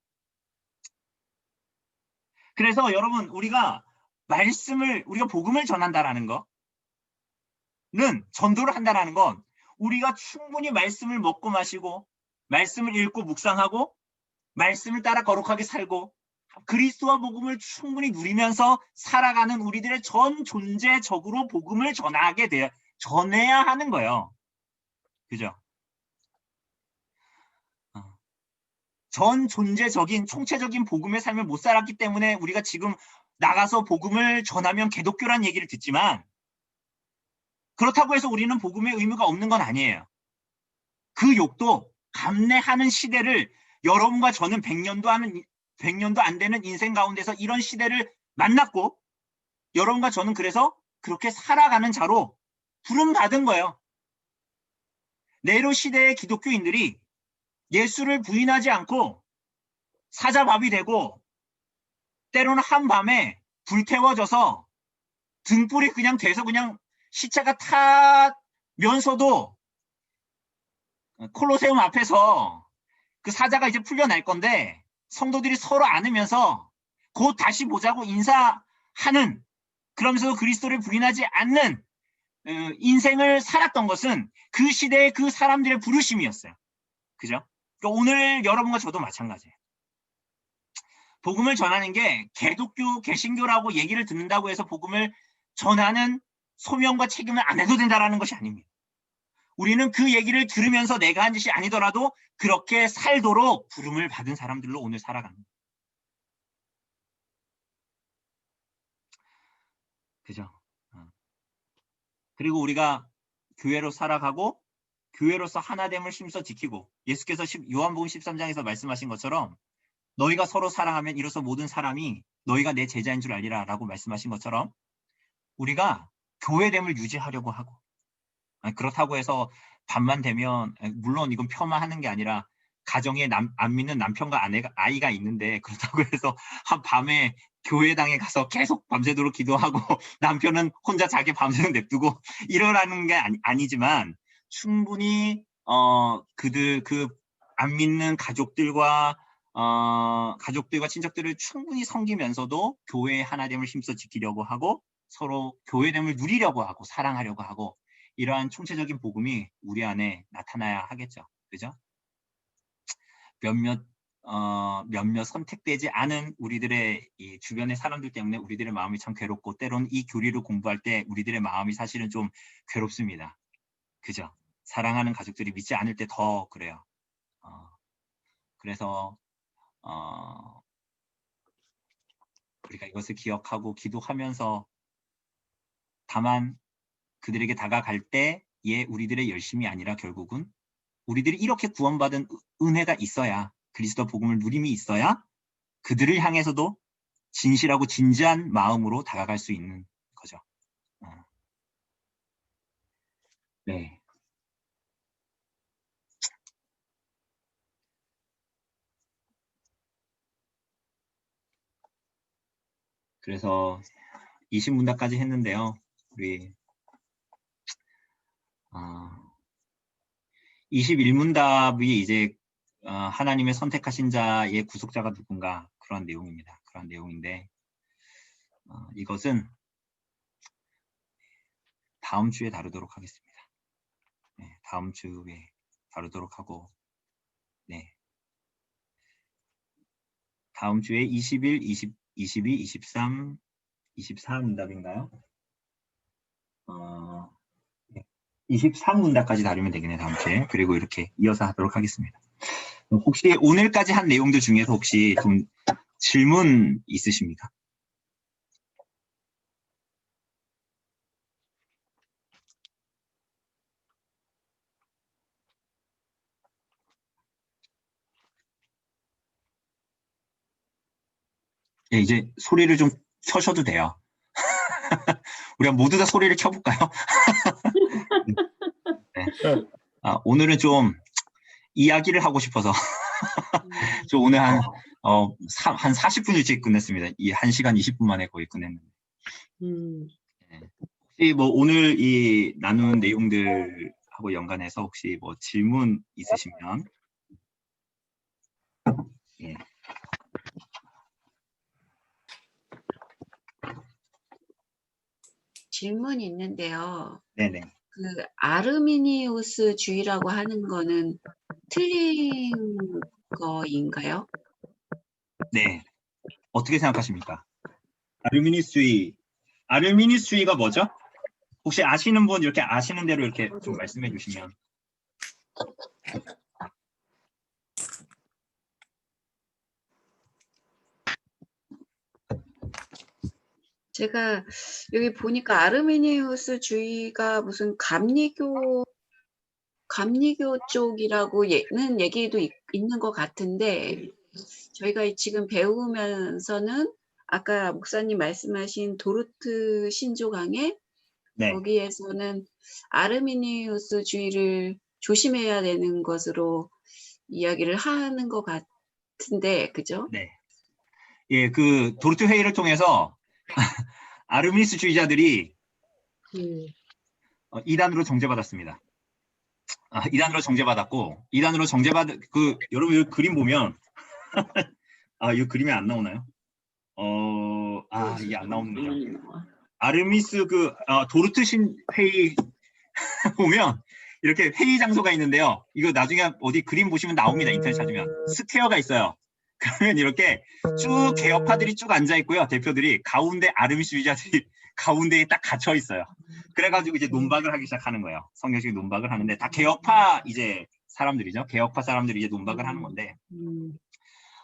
그래서 여러분 우리가 복음을 전한다라는 거는 전도를 한다라는 건 우리가 충분히 말씀을 먹고 마시고 말씀을 읽고 묵상하고 말씀을 따라 거룩하게 살고 그리스도와 복음을 충분히 누리면서 살아가는 우리들의 전 존재적으로 복음을 전해야 하는 거예요. 그죠? 전 존재적인 총체적인 복음의 삶을 못 살았기 때문에 우리가 지금 나가서 복음을 전하면 개독교란 얘기를 듣지만 그렇다고 해서 우리는 복음의 의무가 없는 건 아니에요. 그 욕도 감내하는 시대를 여러분과 저는 100년도 안 되는 인생 가운데서 이런 시대를 만났고 여러분과 저는 그래서 그렇게 살아가는 자로 부름받은 거예요. 네로 시대의 기독교인들이 예수를 부인하지 않고 사자밥이 되고 때로는 한밤에 불태워져서 등불이 그냥 돼서 그냥 시체가 타면서도 콜로세움 앞에서 그 사자가 이제 풀려날 건데 성도들이 서로 안으면서 곧 다시 보자고 인사하는 그러면서도 그리스도를 부인하지 않는 인생을 살았던 것은 그 시대의 그 사람들의 부르심이었어요. 그죠? 그러니까 오늘 여러분과 저도 마찬가지예요. 복음을 전하는 게 개독교, 개신교라고 얘기를 듣는다고 해서 복음을 전하는 소명과 책임을 안 해도 된다는 것이 아닙니다. 우리는 그 얘기를 들으면서 내가 한 짓이 아니더라도 그렇게 살도록 부름을 받은 사람들로 오늘 살아갑니다. 그죠? 그리고 우리가 교회로 살아가고 교회로서 하나됨을 심써 지키고 예수께서 요한복음 13장에서 말씀하신 것처럼 너희가 서로 사랑하면 이로써 모든 사람이 너희가 내 제자인 줄 알리라 라고 말씀하신 것처럼 우리가 교회됨을 유지하려고 하고 그렇다고 해서 밤만 되면 물론 이건 폄하하는 게 아니라 가정에 안 믿는 남편과 아이가 있는데 그렇다고 해서 한 밤에 교회당에 가서 계속 밤새도록 기도하고 남편은 혼자 자기 밤새도록 냅두고 이러라는 게 아니지만 충분히 그 안 믿는 가족들과 친척들을 충분히 섬기면서도 교회의 하나됨을 힘써 지키려고 하고 서로 교회됨을 누리려고 하고 사랑하려고 하고 이러한 총체적인 복음이 우리 안에 나타나야 하겠죠. 그죠? 몇몇 선택되지 않은 우리들의 이 주변의 사람들 때문에 우리들의 마음이 참 괴롭고 때로는 이 교리를 공부할 때 우리들의 마음이 사실은 좀 괴롭습니다. 그죠? 사랑하는 가족들이 믿지 않을 때 더 그래요. 그래서 우리가 이것을 기억하고 기도하면서 다만 그들에게 다가갈 때의 우리들의 열심이 아니라 결국은 우리들이 이렇게 구원받은 은혜가 있어야 그리스도 복음을 누림이 있어야 그들을 향해서도 진실하고 진지한 마음으로 다가갈 수 있는 거죠. 네. 그래서 20문답까지 했는데요. 우리 21문답이 이제 하나님의 선택하신 자의 구속자가 누군가 그런 내용입니다. 그런 내용인데 이것은 다음 주에 다루도록 하겠습니다. 네, 다음 주에 다루도록 하고 네. 다음 주에 21, 20, 22, 23, 24문답인가요? 23문답까지 다루면 되겠네요, 다음 주에. 그리고 이렇게 이어서 하도록 하겠습니다. 혹시 오늘까지 한 내용들 중에서 혹시 좀 질문 있으십니까? 예, 이제 소리를 좀 켜셔도 돼요. 우리가 모두 다 소리를 켜볼까요? 네. 오늘은 좀 이야기를 하고 싶어서 저 오늘 한 40분 일찍 끝냈습니다. 이 1시간 20분 만에 거의 끝냈는데. 네. 혹시 뭐 오늘 이 나눈 내용들하고 연관해서 혹시 뭐 질문 있으시면 예. 질문이 있는데요. 네네. 그 아르미니우스주의라고 하는 거는 틀린 거인가요? 네. 어떻게 생각하십니까? 아르미니스주의가 뭐죠? 혹시 아시는 분 이렇게 아시는 대로 이렇게 좀 말씀해 주시면. 제가 여기 보니까 아르미니우스주의가 무슨 감리교 쪽이라고는 얘기도 있는 것 같은데 저희가 지금 배우면서는 아까 목사님 말씀하신 도르트 신조강에 네. 거기에서는 아르미니우스주의를 조심해야 되는 것으로 이야기를 하는 것 같은데 그죠? 네. 예, 그 도르트 회의를 통해서 아르미니스주의자들이 이단으로 정죄받았습니다. 이단으로 정죄받았고 이단으로 정죄받은 여러분 이 그림 보면 이 그림이 안 나오나요? 이게 안 나옵니다. 아르미스 도르트 신 회의 보면 이렇게 회의 장소가 있는데요. 이거 나중에 어디 그림 보시면 나옵니다. 인터넷 찾으면 스퀘어가 있어요. 그러면 이렇게 쭉 개혁파들이 쭉 앉아 있고요. 대표들이 가운데 아르미스주의자들이 가운데에 딱 갇혀 있어요. 그래가지고 이제 논박을 하기 시작하는 거예요. 성경식 논박을 하는데 다 개혁파 이제 사람들이죠. 개혁파 사람들이 이제 논박을 하는 건데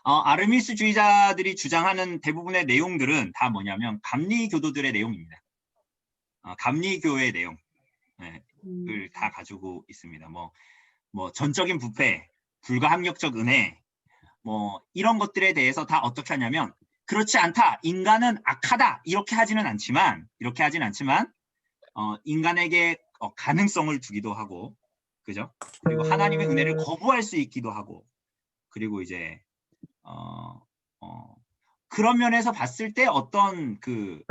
아르미스주의자들이 주장하는 대부분의 내용들은 다 뭐냐면 감리교도들의 내용입니다. 감리교의 내용. 을 다 가지고 있습니다. 뭐 전적인 부패, 불가항력적 은혜, 뭐 이런 것들에 대해서 다 어떻게 하냐면 그렇지 않다. 인간은 악하다. 이렇게 하진 않지만 인간에게 가능성을 두기도 하고, 그죠? 그리고 하나님의 은혜를 거부할 수 있기도 하고, 그리고 이제 그런 면에서 봤을 때 어떤 그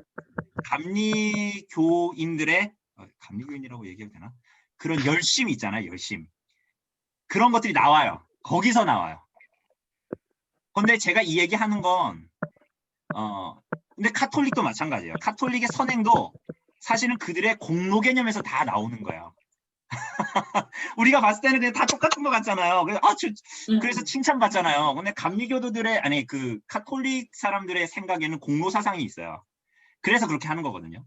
감리교인들의 감리교인이라고 얘기해도 되나? 그런 열심 있잖아요, 열심. 그런 것들이 나와요. 거기서 나와요. 근데 제가 이 얘기하는 건 근데 카톨릭도 마찬가지예요. 카톨릭의 선행도 사실은 그들의 공로 개념에서 다 나오는 거예요. 우리가 봤을 때는 그냥 다 똑같은 것 같잖아요. 그래서 칭찬받잖아요. 근데 감리교도들의 그 카톨릭 사람들의 생각에는 공로 사상이 있어요. 그래서 그렇게 하는 거거든요.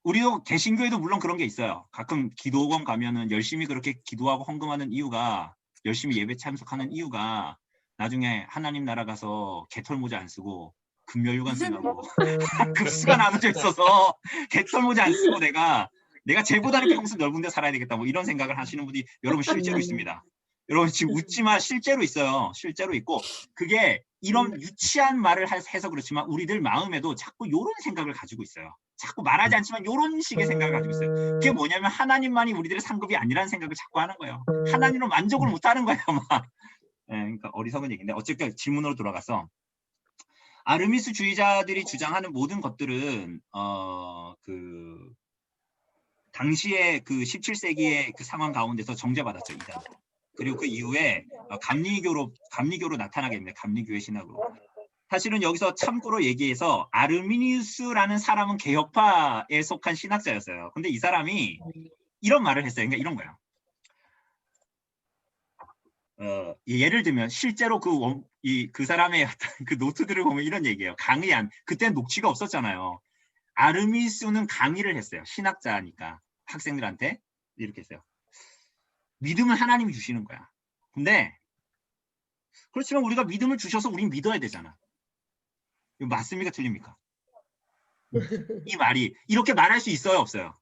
우리도 개신교에도 물론 그런 게 있어요. 가끔 기도원 가면은 열심히 그렇게 기도하고 헌금하는 이유가 열심히 예배 참석하는 이유가 나중에 하나님 나라 가서 개털모자 안 쓰고 금멸유관 쓰려고 급수가 나눠져 있어서 개털모자 안 쓰고 내가 쟤보다는 평수 넓은 데 살아야 되겠다 뭐 이런 생각을 하시는 분이 여러분 실제로 있습니다. 여러분 지금 웃지만 실제로 있어요. 실제로 있고 그게 이런 유치한 말을 해서 그렇지만 우리들 마음에도 자꾸 이런 생각을 가지고 있어요. 자꾸 말하지 않지만 이런 식의 생각을 가지고 있어요. 그게 뭐냐면 하나님만이 우리들의 상급이 아니라는 생각을 자꾸 하는 거예요. 하나님으로 만족을 못하는 거예요. 막. 그러니까 어리석은 얘기인데 어쨌든 질문으로 돌아가서 당시에 그 17세기의 그 상황 가운데서 정죄받았죠, 이단. 그리고 그 이후에 감리교로 나타나게 됩니다. 감리교의 신학으로. 사실은 여기서 참고로 얘기해서 아르미니우스라는 사람은 개혁파에 속한 신학자였어요. 근데 이 사람이 이런 말을 했어요. 그러니까 이런 거예요. 예를 들면 실제로 그 사람의 그 노트들을 보면 이런 얘기예요. 그때는 녹취가 없었잖아요. 아르미니우스는 강의를 했어요. 신학자니까 학생들한테 이렇게 했어요. 믿음은 하나님이 주시는 거야. 근데 그렇지만 우리가 믿음을 주셔서 우린 믿어야 되잖아. 이거 맞습니까? 틀립니까? 이 말이 이렇게 말할 수 있어요? 없어요?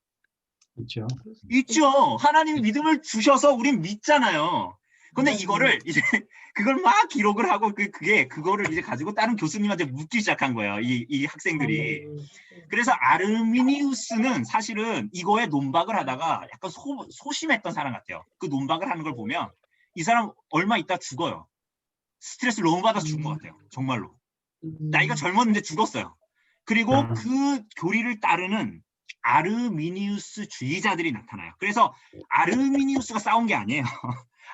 그렇죠. 있죠. 하나님이 믿음을 주셔서 우린 믿잖아요. 근데 이거를 이제 그걸 막 기록을 하고 그거를 이제 가지고 다른 교수님한테 묻기 시작한 거예요. 이 학생들이. 그래서 아르미니우스는 사실은 이거에 논박을 하다가 약간 소심했던 사람 같아요. 그 논박을 하는 걸 보면 이 사람 얼마 있다 죽어요. 스트레스 너무 받아서 죽은 것 같아요. 정말로. 나이가 젊었는데 죽었어요. 그리고 그 교리를 따르는 아르미니우스 주의자들이 나타나요. 그래서 아르미니우스가 싸운 게 아니에요.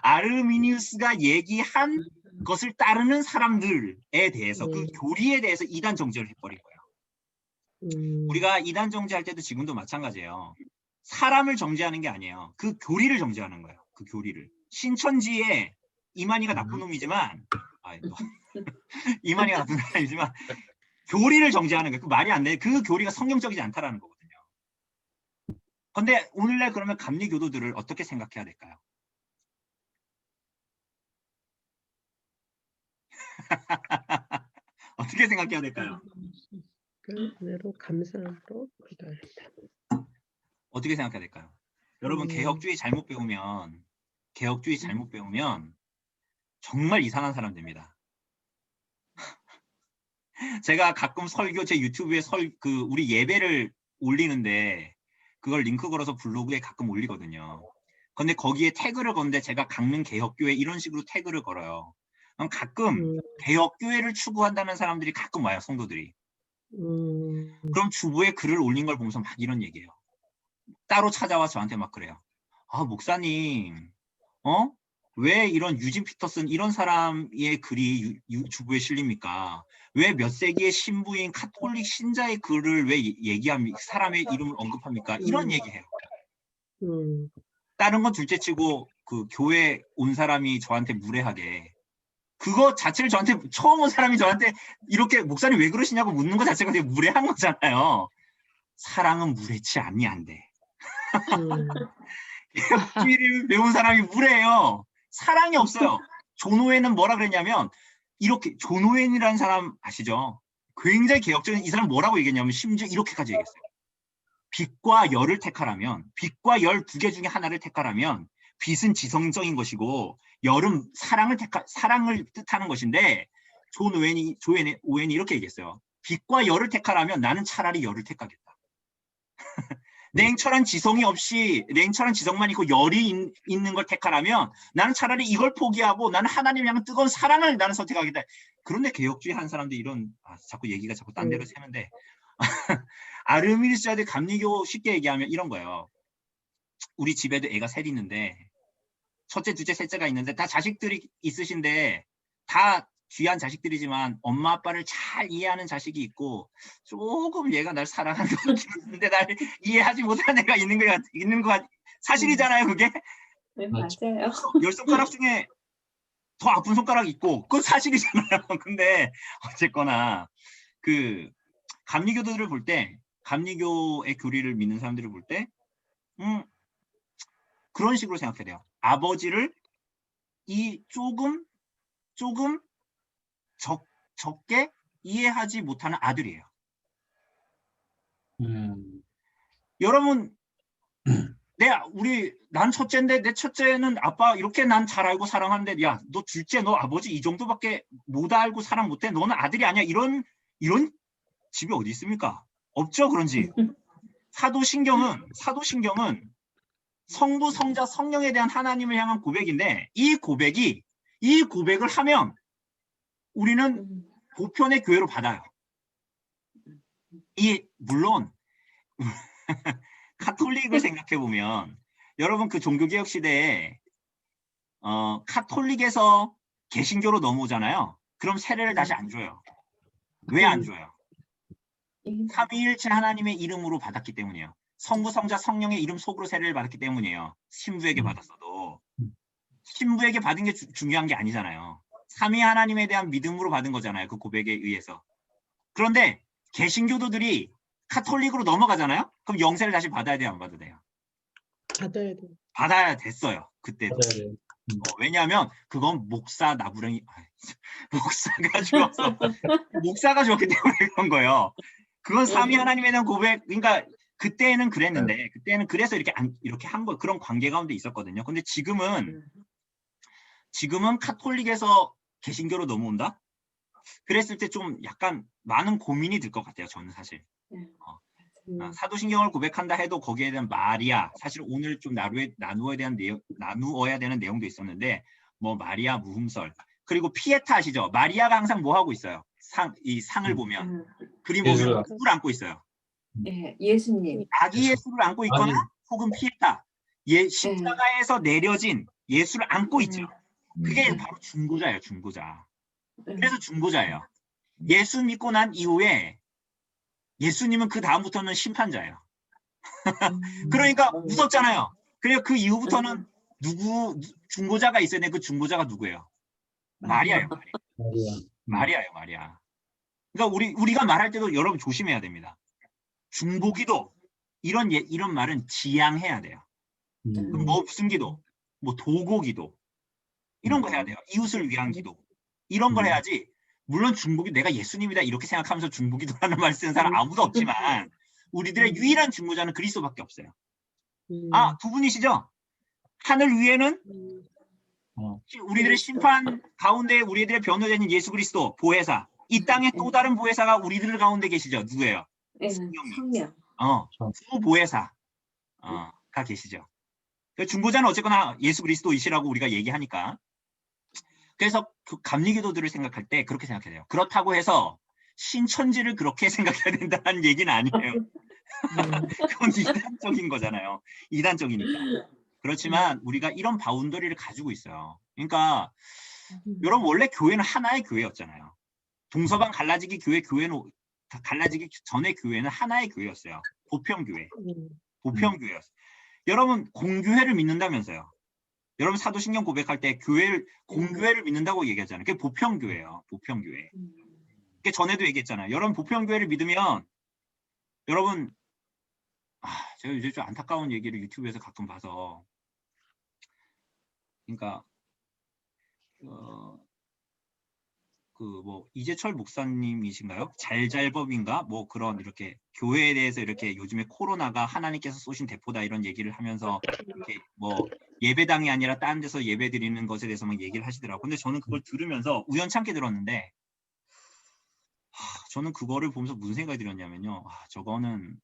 아르미니우스가 얘기한 것을 따르는 사람들에 대해서 그 교리에 대해서 이단 정죄를 해버린 거예요. 우리가 이단 정죄할 때도 지금도 마찬가지예요. 사람을 정죄하는 게 아니에요. 그 교리를 정죄하는 거예요. 그 교리를. 신천지에 이만희가 나쁜 놈이지만 이만희가 나쁜 놈이지만 교리를 정죄하는 거예요. 그 말이 안 돼. 그 교리가 성경적이지 않다라는 거거든요. 근데 오늘날 그러면 감리교도들을 어떻게 생각해야 될까요? 어떻게 생각해야 될까요? 그 은혜로 감사함으로 기도합니다. 어떻게 생각해야 될까요? 여러분 개혁주의 잘못 배우면 정말 이상한 사람 됩니다. 제가 가끔 제 유튜브에 우리 예배를 올리는데 그걸 링크 걸어서 블로그에 가끔 올리거든요. 근데 거기에 태그를 건데 제가 강릉 개혁교회 이런 식으로 태그를 걸어요. 그럼 가끔 개혁교회를 추구한다는 사람들이 가끔 와요, 성도들이. 그럼 주부에 글을 올린 걸 보면서 막 이런 얘기해요. 따로 찾아와 저한테 막 그래요. 아, 목사님, 왜 이런 유진 피터슨 이런 사람의 글이 주부에 실립니까? 왜 몇 세기의 신부인 카톨릭 신자의 글을 왜 얘기합니까? 사람의 이름을 언급합니까? 이런 얘기해요. 다른 건 둘째치고 그 교회 온 사람이 저한테 무례하게 그거 자체를 저한테 처음 온 사람이 저한테 이렇게 목사님 왜 그러시냐고 묻는 것 자체가 되게 무례한 거잖아요. 사랑은 무례치 않니 안 돼. 개혁주의를 배운 사람이 무례해요. 사랑이 없어요. 존 오웬은 뭐라 그랬냐면 이렇게 존 오웬이라는 사람 아시죠? 굉장히 개혁적인 이 사람 뭐라고 얘기했냐면 심지어 이렇게까지 얘기했어요. 빛과 열을 택하라면 빛과 열 두 개 중에 하나를 택하라면 빛은 지성적인 것이고 열은 사랑을 뜻하는 것인데 존 오웬이 이렇게 얘기했어요. 빛과 열을 택하라면 나는 차라리 열을 택하겠다. 냉철한 지성만 있고 열이 있는 걸 택하라면 나는 차라리 이걸 포기하고 나는 하나님을 향한 뜨거운 사랑을 나는 선택하겠다. 그런데 개혁주의 한 사람들이 자꾸 얘기가 자꾸 딴 데로 새는데 아르미니스자들 감리교 쉽게 얘기하면 이런 거예요. 우리 집에도 애가 셋 있는데 첫째, 둘째, 셋째가 있는데 다 자식들이 있으신데 다 귀한 자식들이지만 엄마 아빠를 잘 이해하는 자식이 있고 조금 얘가 날 사랑하는 것 같은데 날 이해하지 못하는 애가 있는 거 사실이잖아요. 그게 네, 맞아요. 10손가락 중에 더 아픈 손가락이 있고 그건 사실이잖아요. 근데 어쨌거나 그 감리교도들을 볼 때 감리교의 교리를 믿는 사람들을 볼 때 그런 식으로 생각해야 돼요. 아버지를 조금 적게 이해하지 못하는 아들이에요. 여러분, 난 첫째인데 내 첫째는 아빠 이렇게 난 잘 알고 사랑하는데 야, 너 둘째, 너 아버지 이 정도밖에 못 알고 사랑 못해? 너는 아들이 아니야? 이런 집이 어디 있습니까? 없죠, 그런 집. 사도신경은 성부, 성자, 성령에 대한 하나님을 향한 고백인데 이 고백을 하면 우리는 보편의 교회로 받아요. 물론 카톨릭을 생각해 보면 여러분 그 종교개혁 시대에 카톨릭에서 개신교로 넘어오잖아요. 그럼 세례를 다시 안 줘요. 왜 안 줘요? 삼위일체 하나님의 이름으로 받았기 때문이에요. 성부, 성자, 성령의 이름 속으로 세례를 받았기 때문이에요. 신부에게 받았어도. 신부에게 받은 게 중요한 게 아니잖아요. 삼위 하나님에 대한 믿음으로 받은 거잖아요. 그 고백에 의해서. 그런데 개신교도들이 카톨릭으로 넘어가잖아요. 그럼 영세를 다시 받아야 돼요? 안 받아야 돼요? 받아야 돼. 받아야 됐어요. 그때도. 맞아야 돼요. 왜냐하면 그건 목사 나부랭이 목사가 죽었어. 목사가 죽었기 때문에 그런 거예요. 그건 삼위 하나님에 대한 고백. 그러니까 그때는 그랬는데 그때는 그래서 이렇게 한 거 그런 관계 가운데 있었거든요. 근데 지금은 카톨릭에서 개신교로 넘어온다? 그랬을 때 좀 약간 많은 고민이 들 것 같아요. 저는 사실. 사도신경을 고백한다 해도 거기에 대한 마리아, 사실 오늘 좀 나누어야 되는 내용도 있었는데 뭐 마리아 무흠설, 그리고 피에타 아시죠? 마리아가 항상 뭐 하고 있어요? 이 상을 보면 그림 보면 예수를 누구를 안고 있어요? 예, 예수님. 아기 예수를 안고 있거나 혹은 피에타, 십자가에서 내려진 예수를 안고 있죠. 그게 바로 중보자예요. 중보자. 그래서 중보자예요. 예수 믿고 난 이후에 예수님은 그 다음부터는 심판자예요. 그러니까 무섭잖아요. 그래서 그 이후부터는 중보자가 있어야 돼. 그 중보자가 누구예요? 마리아예요. 마리아예요. 마리아. 그러니까 우리가 말할 때도 여러분 조심해야 됩니다. 중보기도 이런 말은 지양해야 돼요. 뭐 무슨 기도? 뭐 도고기도 이런 거 해야 돼요. 이웃을 위한 기도 이런 걸 해야지. 물론 중보기 내가 예수님이다 이렇게 생각하면서 중보기도라는 말 쓰는 사람 아무도 없지만 우리들의 유일한 중보자는 그리스도밖에 없어요. 두 분이시죠? 하늘 위에는 우리들의 심판 가운데 우리들의 변호자인 예수 그리스도 보혜사. 이 땅에 또 다른 보혜사가 우리들 가운데 계시죠. 누구예요? 성령. 보혜사가 계시죠. 중보자는 어쨌거나 예수 그리스도이시라고 우리가 얘기하니까. 그래서 그 감리기도들을 생각할 때 그렇게 생각해야 돼요. 그렇다고 해서 신천지를 그렇게 생각해야 된다는 얘기는 아니에요. 그건 이단적인 거잖아요. 이단적이니까. 그렇지만 우리가 이런 바운더리를 가지고 있어요. 그러니까 여러분 원래 교회는 하나의 교회였잖아요. 동서방 갈라지기 교회는 갈라지기 전의 교회는 하나의 교회였어요. 보편교회. 보편교회였어요. 여러분 공교회를 믿는다면서요. 여러분 사도신경 고백할 때 공교회를 믿는다고 얘기하잖아요. 그게 보편교회예요. 보편교회. 그게 전에도 얘기했잖아요. 여러분 보편교회를 믿으면 여러분 제가 요즘 좀 안타까운 얘기를 유튜브에서 가끔 봐서 그러니까 뭐 이재철 목사님이신가요? 잘잘법인가? 뭐 그런 이렇게 교회에 대해서 이렇게 요즘에 코로나가 하나님께서 쏘신 대포다 이런 얘기를 하면서 이렇게 뭐 예배당이 아니라 다른 데서 예배 드리는 것에 대해서 막 얘기를 하시더라고요. 근데 저는 그걸 들으면서 우연찮게 들었는데 저는 그거를 보면서 무슨 생각이 들었냐면요. 저거는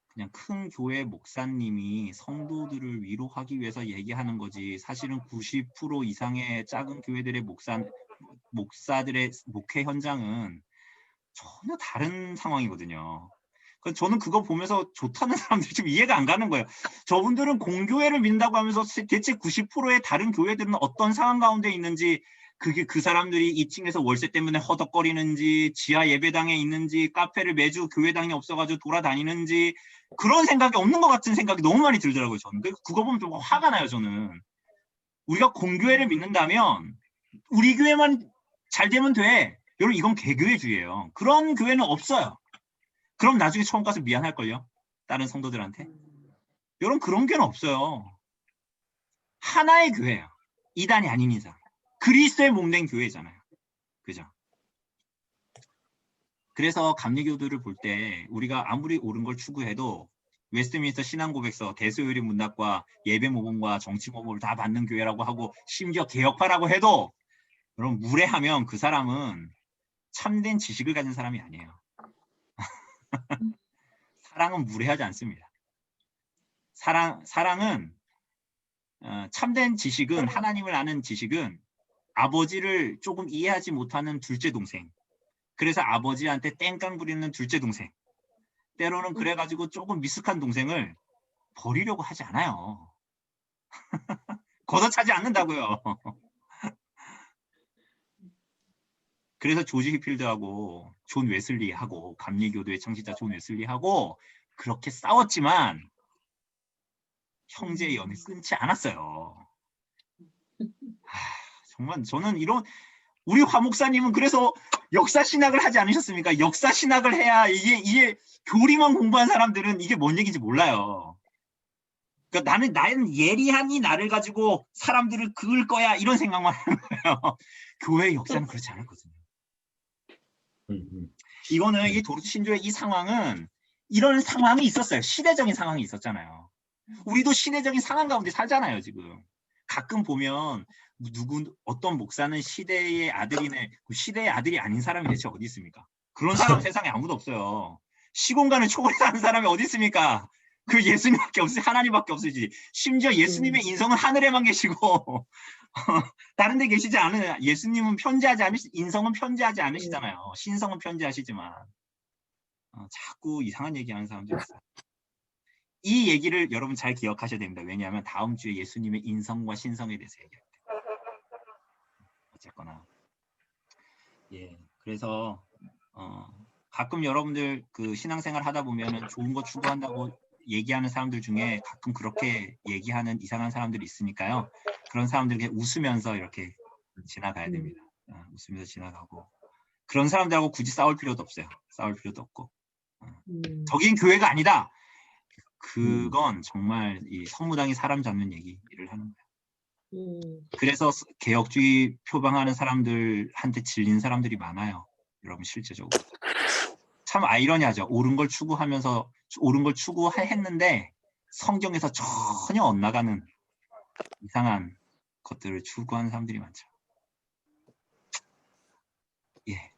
그냥 큰 교회 목사님이 성도들을 위로하기 위해서 얘기하는 거지 사실은 90% 이상의 작은 교회들의 목사들의 목회 현장은 전혀 다른 상황이거든요. 저는 그거 보면서 좋다는 사람들이 좀 이해가 안 가는 거예요. 저분들은 공교회를 믿는다고 하면서 대체 90%의 다른 교회들은 어떤 상황 가운데 있는지 그게 그 사람들이 2층에서 월세 때문에 허덕거리는지 지하 예배당에 있는지 카페를 매주 교회당이 없어가지고 돌아다니는지 그런 생각이 없는 것 같은 생각이 너무 많이 들더라고요. 저는 그거 보면 좀 화가 나요. 저는 우리가 공교회를 믿는다면 우리 교회만 잘 되면 돼. 여러분 이건 개교회주의예요. 그런 교회는 없어요. 그럼 나중에 처음 가서 미안할걸요. 다른 성도들한테. 여러분 그런 교회는 없어요. 하나의 교회예요. 이단이 아닌 이상. 그리스도의 몸된 교회잖아요. 그죠? 그래서 감리교도를 볼 때 우리가 아무리 옳은 걸 추구해도 웨스트민스터 신앙고백서, 대소요리 문답과 예배 모범과 정치 모범을 다 받는 교회라고 하고 심지어 개혁파라고 해도 여러분 무례하면 그 사람은 참된 지식을 가진 사람이 아니에요. 사랑은 무례하지 않습니다. 사랑은 참된 지식은 하나님을 아는 지식은 아버지를 조금 이해하지 못하는 둘째 동생. 그래서 아버지한테 땡깡 부리는 둘째 동생. 때로는 그래가지고 조금 미숙한 동생을 버리려고 하지 않아요. 걷어차지 않는다고요. 그래서 조지 히필드하고 존 웨슬리하고 감리교도의 창시자 존 웨슬리하고 그렇게 싸웠지만 형제의 연을 끊지 않았어요. 정말 저는 이런 우리 화 목사님은 그래서 역사 신학을 하지 않으셨습니까? 역사 신학을 해야 이게 교리만 공부한 사람들은 이게 뭔 얘기인지 몰라요. 그러니까 나는 예리하니 나를 가지고 사람들을 그을 거야 이런 생각만 하는 거예요. 교회의 역사는 그렇지 않았거든요. 이거는 이 도르트 신조의 이 상황은 이런 상황이 있었어요. 시대적인 상황이 있었잖아요. 우리도 시대적인 상황 가운데 살잖아요, 지금. 가끔 보면 어떤 목사는 시대의 아들이네. 시대의 아들이 아닌 사람이 대체 어디 있습니까? 그런 사람 세상에 아무도 없어요. 시공간을 초월해서 하는 사람이 어디 있습니까? 그 예수님밖에 없으지, 하나님밖에 없으지. 심지어 예수님의 인성은 하늘에만 계시고 다른 데 계시지 않으냐. 예수님은 인성은 편재하지 않으시잖아요. 신성은 편재하시지만 자꾸 이상한 얘기하는 사람들이 있어요. 이 얘기를 여러분 잘 기억하셔야 됩니다. 왜냐하면 다음 주에 예수님의 인성과 신성에 대해서 얘기할 때. 어쨌거나 예, 그래서 가끔 여러분들 그 신앙생활 하다 보면은 좋은 거 추구한다고 얘기하는 사람들 중에 가끔 그렇게 얘기하는 이상한 사람들이 있으니까요. 그런 사람들에게 웃으면서 이렇게 지나가야 됩니다. 웃으면서 지나가고 그런 사람들하고 굳이 싸울 필요도 없어요. 싸울 필요도 없고 저긴 교회가 아니다. 그건 정말 이 성무당이 사람 잡는 얘기를 하는 거예요. 그래서 개혁주의 표방하는 사람들한테 질린 사람들이 많아요. 여러분 실제적으로. 참 아이러니하죠. 옳은 걸 추구했는데 성경에서 전혀 엇나가는 이상한 것들을 추구하는 사람들이 많죠. 예.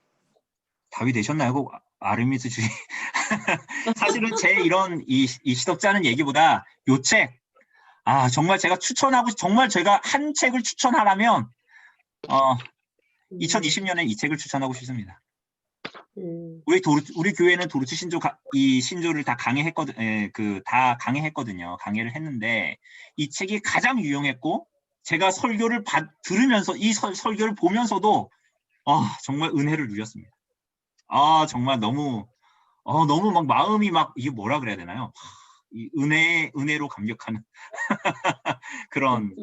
답이 되셨나요? 그 아르미스주의. 사실은 제 이런 이 시덥잖은 얘기보다 요 책, 정말 제가 정말 제가 한 책을 추천하라면 2020년에 이 책을 추천하고 싶습니다. 우리 교회는 도르트 이 신조를 다 강해했거든, 다 강해했거든요. 강해를 했는데 이 책이 가장 유용했고 제가 설교를 들으면서 이 설교를 보면서도 정말 은혜를 누렸습니다. 정말 너무 막 마음이 막 이게 뭐라 그래야 되나요? 이 은혜로 감격하는 그런.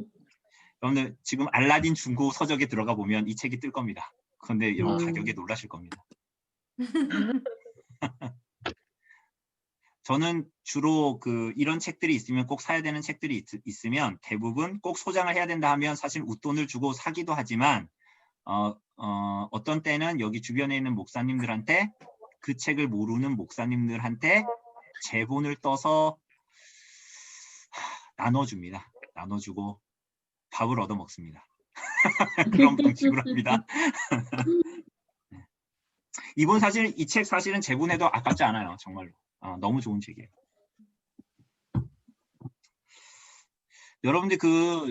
여러분들 지금 알라딘 중고 서적에 들어가 보면 이 책이 뜰 겁니다. 그런데 여러분 가격에 놀라실 겁니다. 저는 주로 이런 책들이 있으면 꼭 사야 되는 책들이 있으면 대부분 꼭 소장을 해야 된다 하면 사실 웃돈을 주고 사기도 하지만 어떤 때는 여기 주변에 있는 목사님들한테 그 책을 모르는 목사님들한테 제본을 떠서 나눠줍니다. 나눠주고 밥을 얻어 먹습니다. 그런 방식으로 합니다. 이번 이 책 사실은 제본해도 아깝지 않아요. 정말로. 너무 좋은 책이에요. 여러분들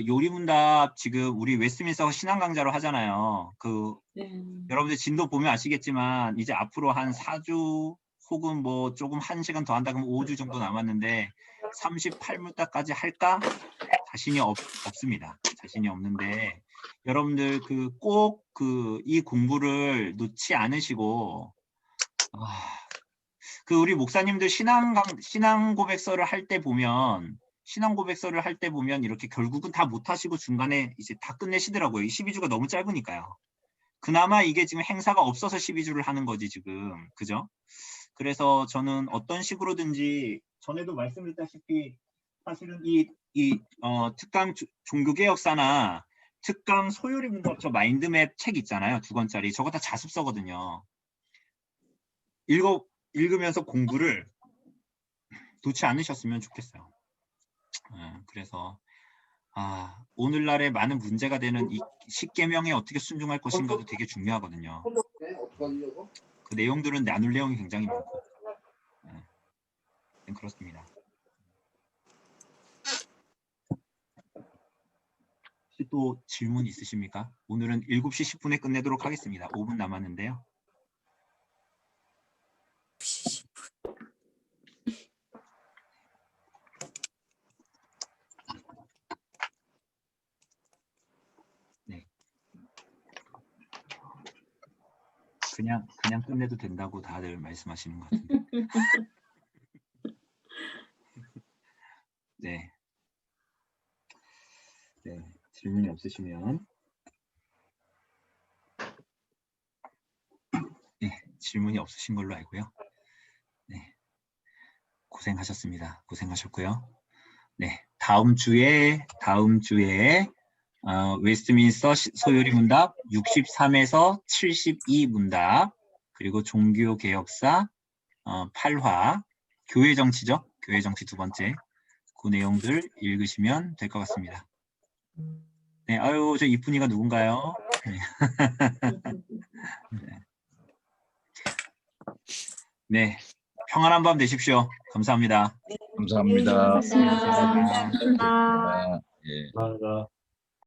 요리문답 지금 우리 웨스트민스터 신앙 강좌로 하잖아요. 여러분들 진도 보면 아시겠지만 이제 앞으로 한 4주 혹은 뭐 조금 1시간 더 한다 그러면 5주 정도 남았는데 38문답까지 할까? 자신이 없습니다. 자신이 없는데 여러분들 꼭 이 공부를 놓지 않으시고 우리 목사님들 신앙 고백서를 할 때 보면 이렇게 결국은 다 못하시고 중간에 이제 다 끝내시더라고요. 이 12주가 너무 짧으니까요. 그나마 이게 지금 행사가 없어서 12주를 하는 거지 지금. 그죠? 그래서 저는 어떤 식으로든지 전에도 말씀드렸다시피 사실은 특강 종교개혁사나 특강 소요리 문법 저 마인드맵 책 있잖아요. 2권짜리. 저거 다 자습서거든요. 읽으면서 공부를 놓지 않으셨으면 좋겠어요. 그래서 오늘날에 많은 문제가 되는 이 십계명에 어떻게 순종할 것인가도 되게 중요하거든요. 그 내용들은 나눌 내용이 굉장히 많고 그렇습니다. 혹시 또 질문 있으십니까? 오늘은 7시 10분에 끝내도록 하겠습니다. 5분 남았는데요. 그냥 끝내도 된다고 다들 말씀하시는 것 같은데. 네. 네, 질문이 없으시면 네, 질문이 없으신 걸로 알고요. 네, 고생하셨습니다. 고생하셨고요. 네, 다음 주에 웨스트민스터 소요리 문답 63에서 72 문답, 그리고 종교개혁사 8화 교회 정치죠. 교회 정치 두 번째. 그 내용들 읽으시면 될 것 같습니다. 네, 아유, 저 이쁜이가 누군가요? 네, 평안한 밤 되십시오. 감사합니다. 감사합니다. 감사합니다. 감사합니다. 예. 감사합니다.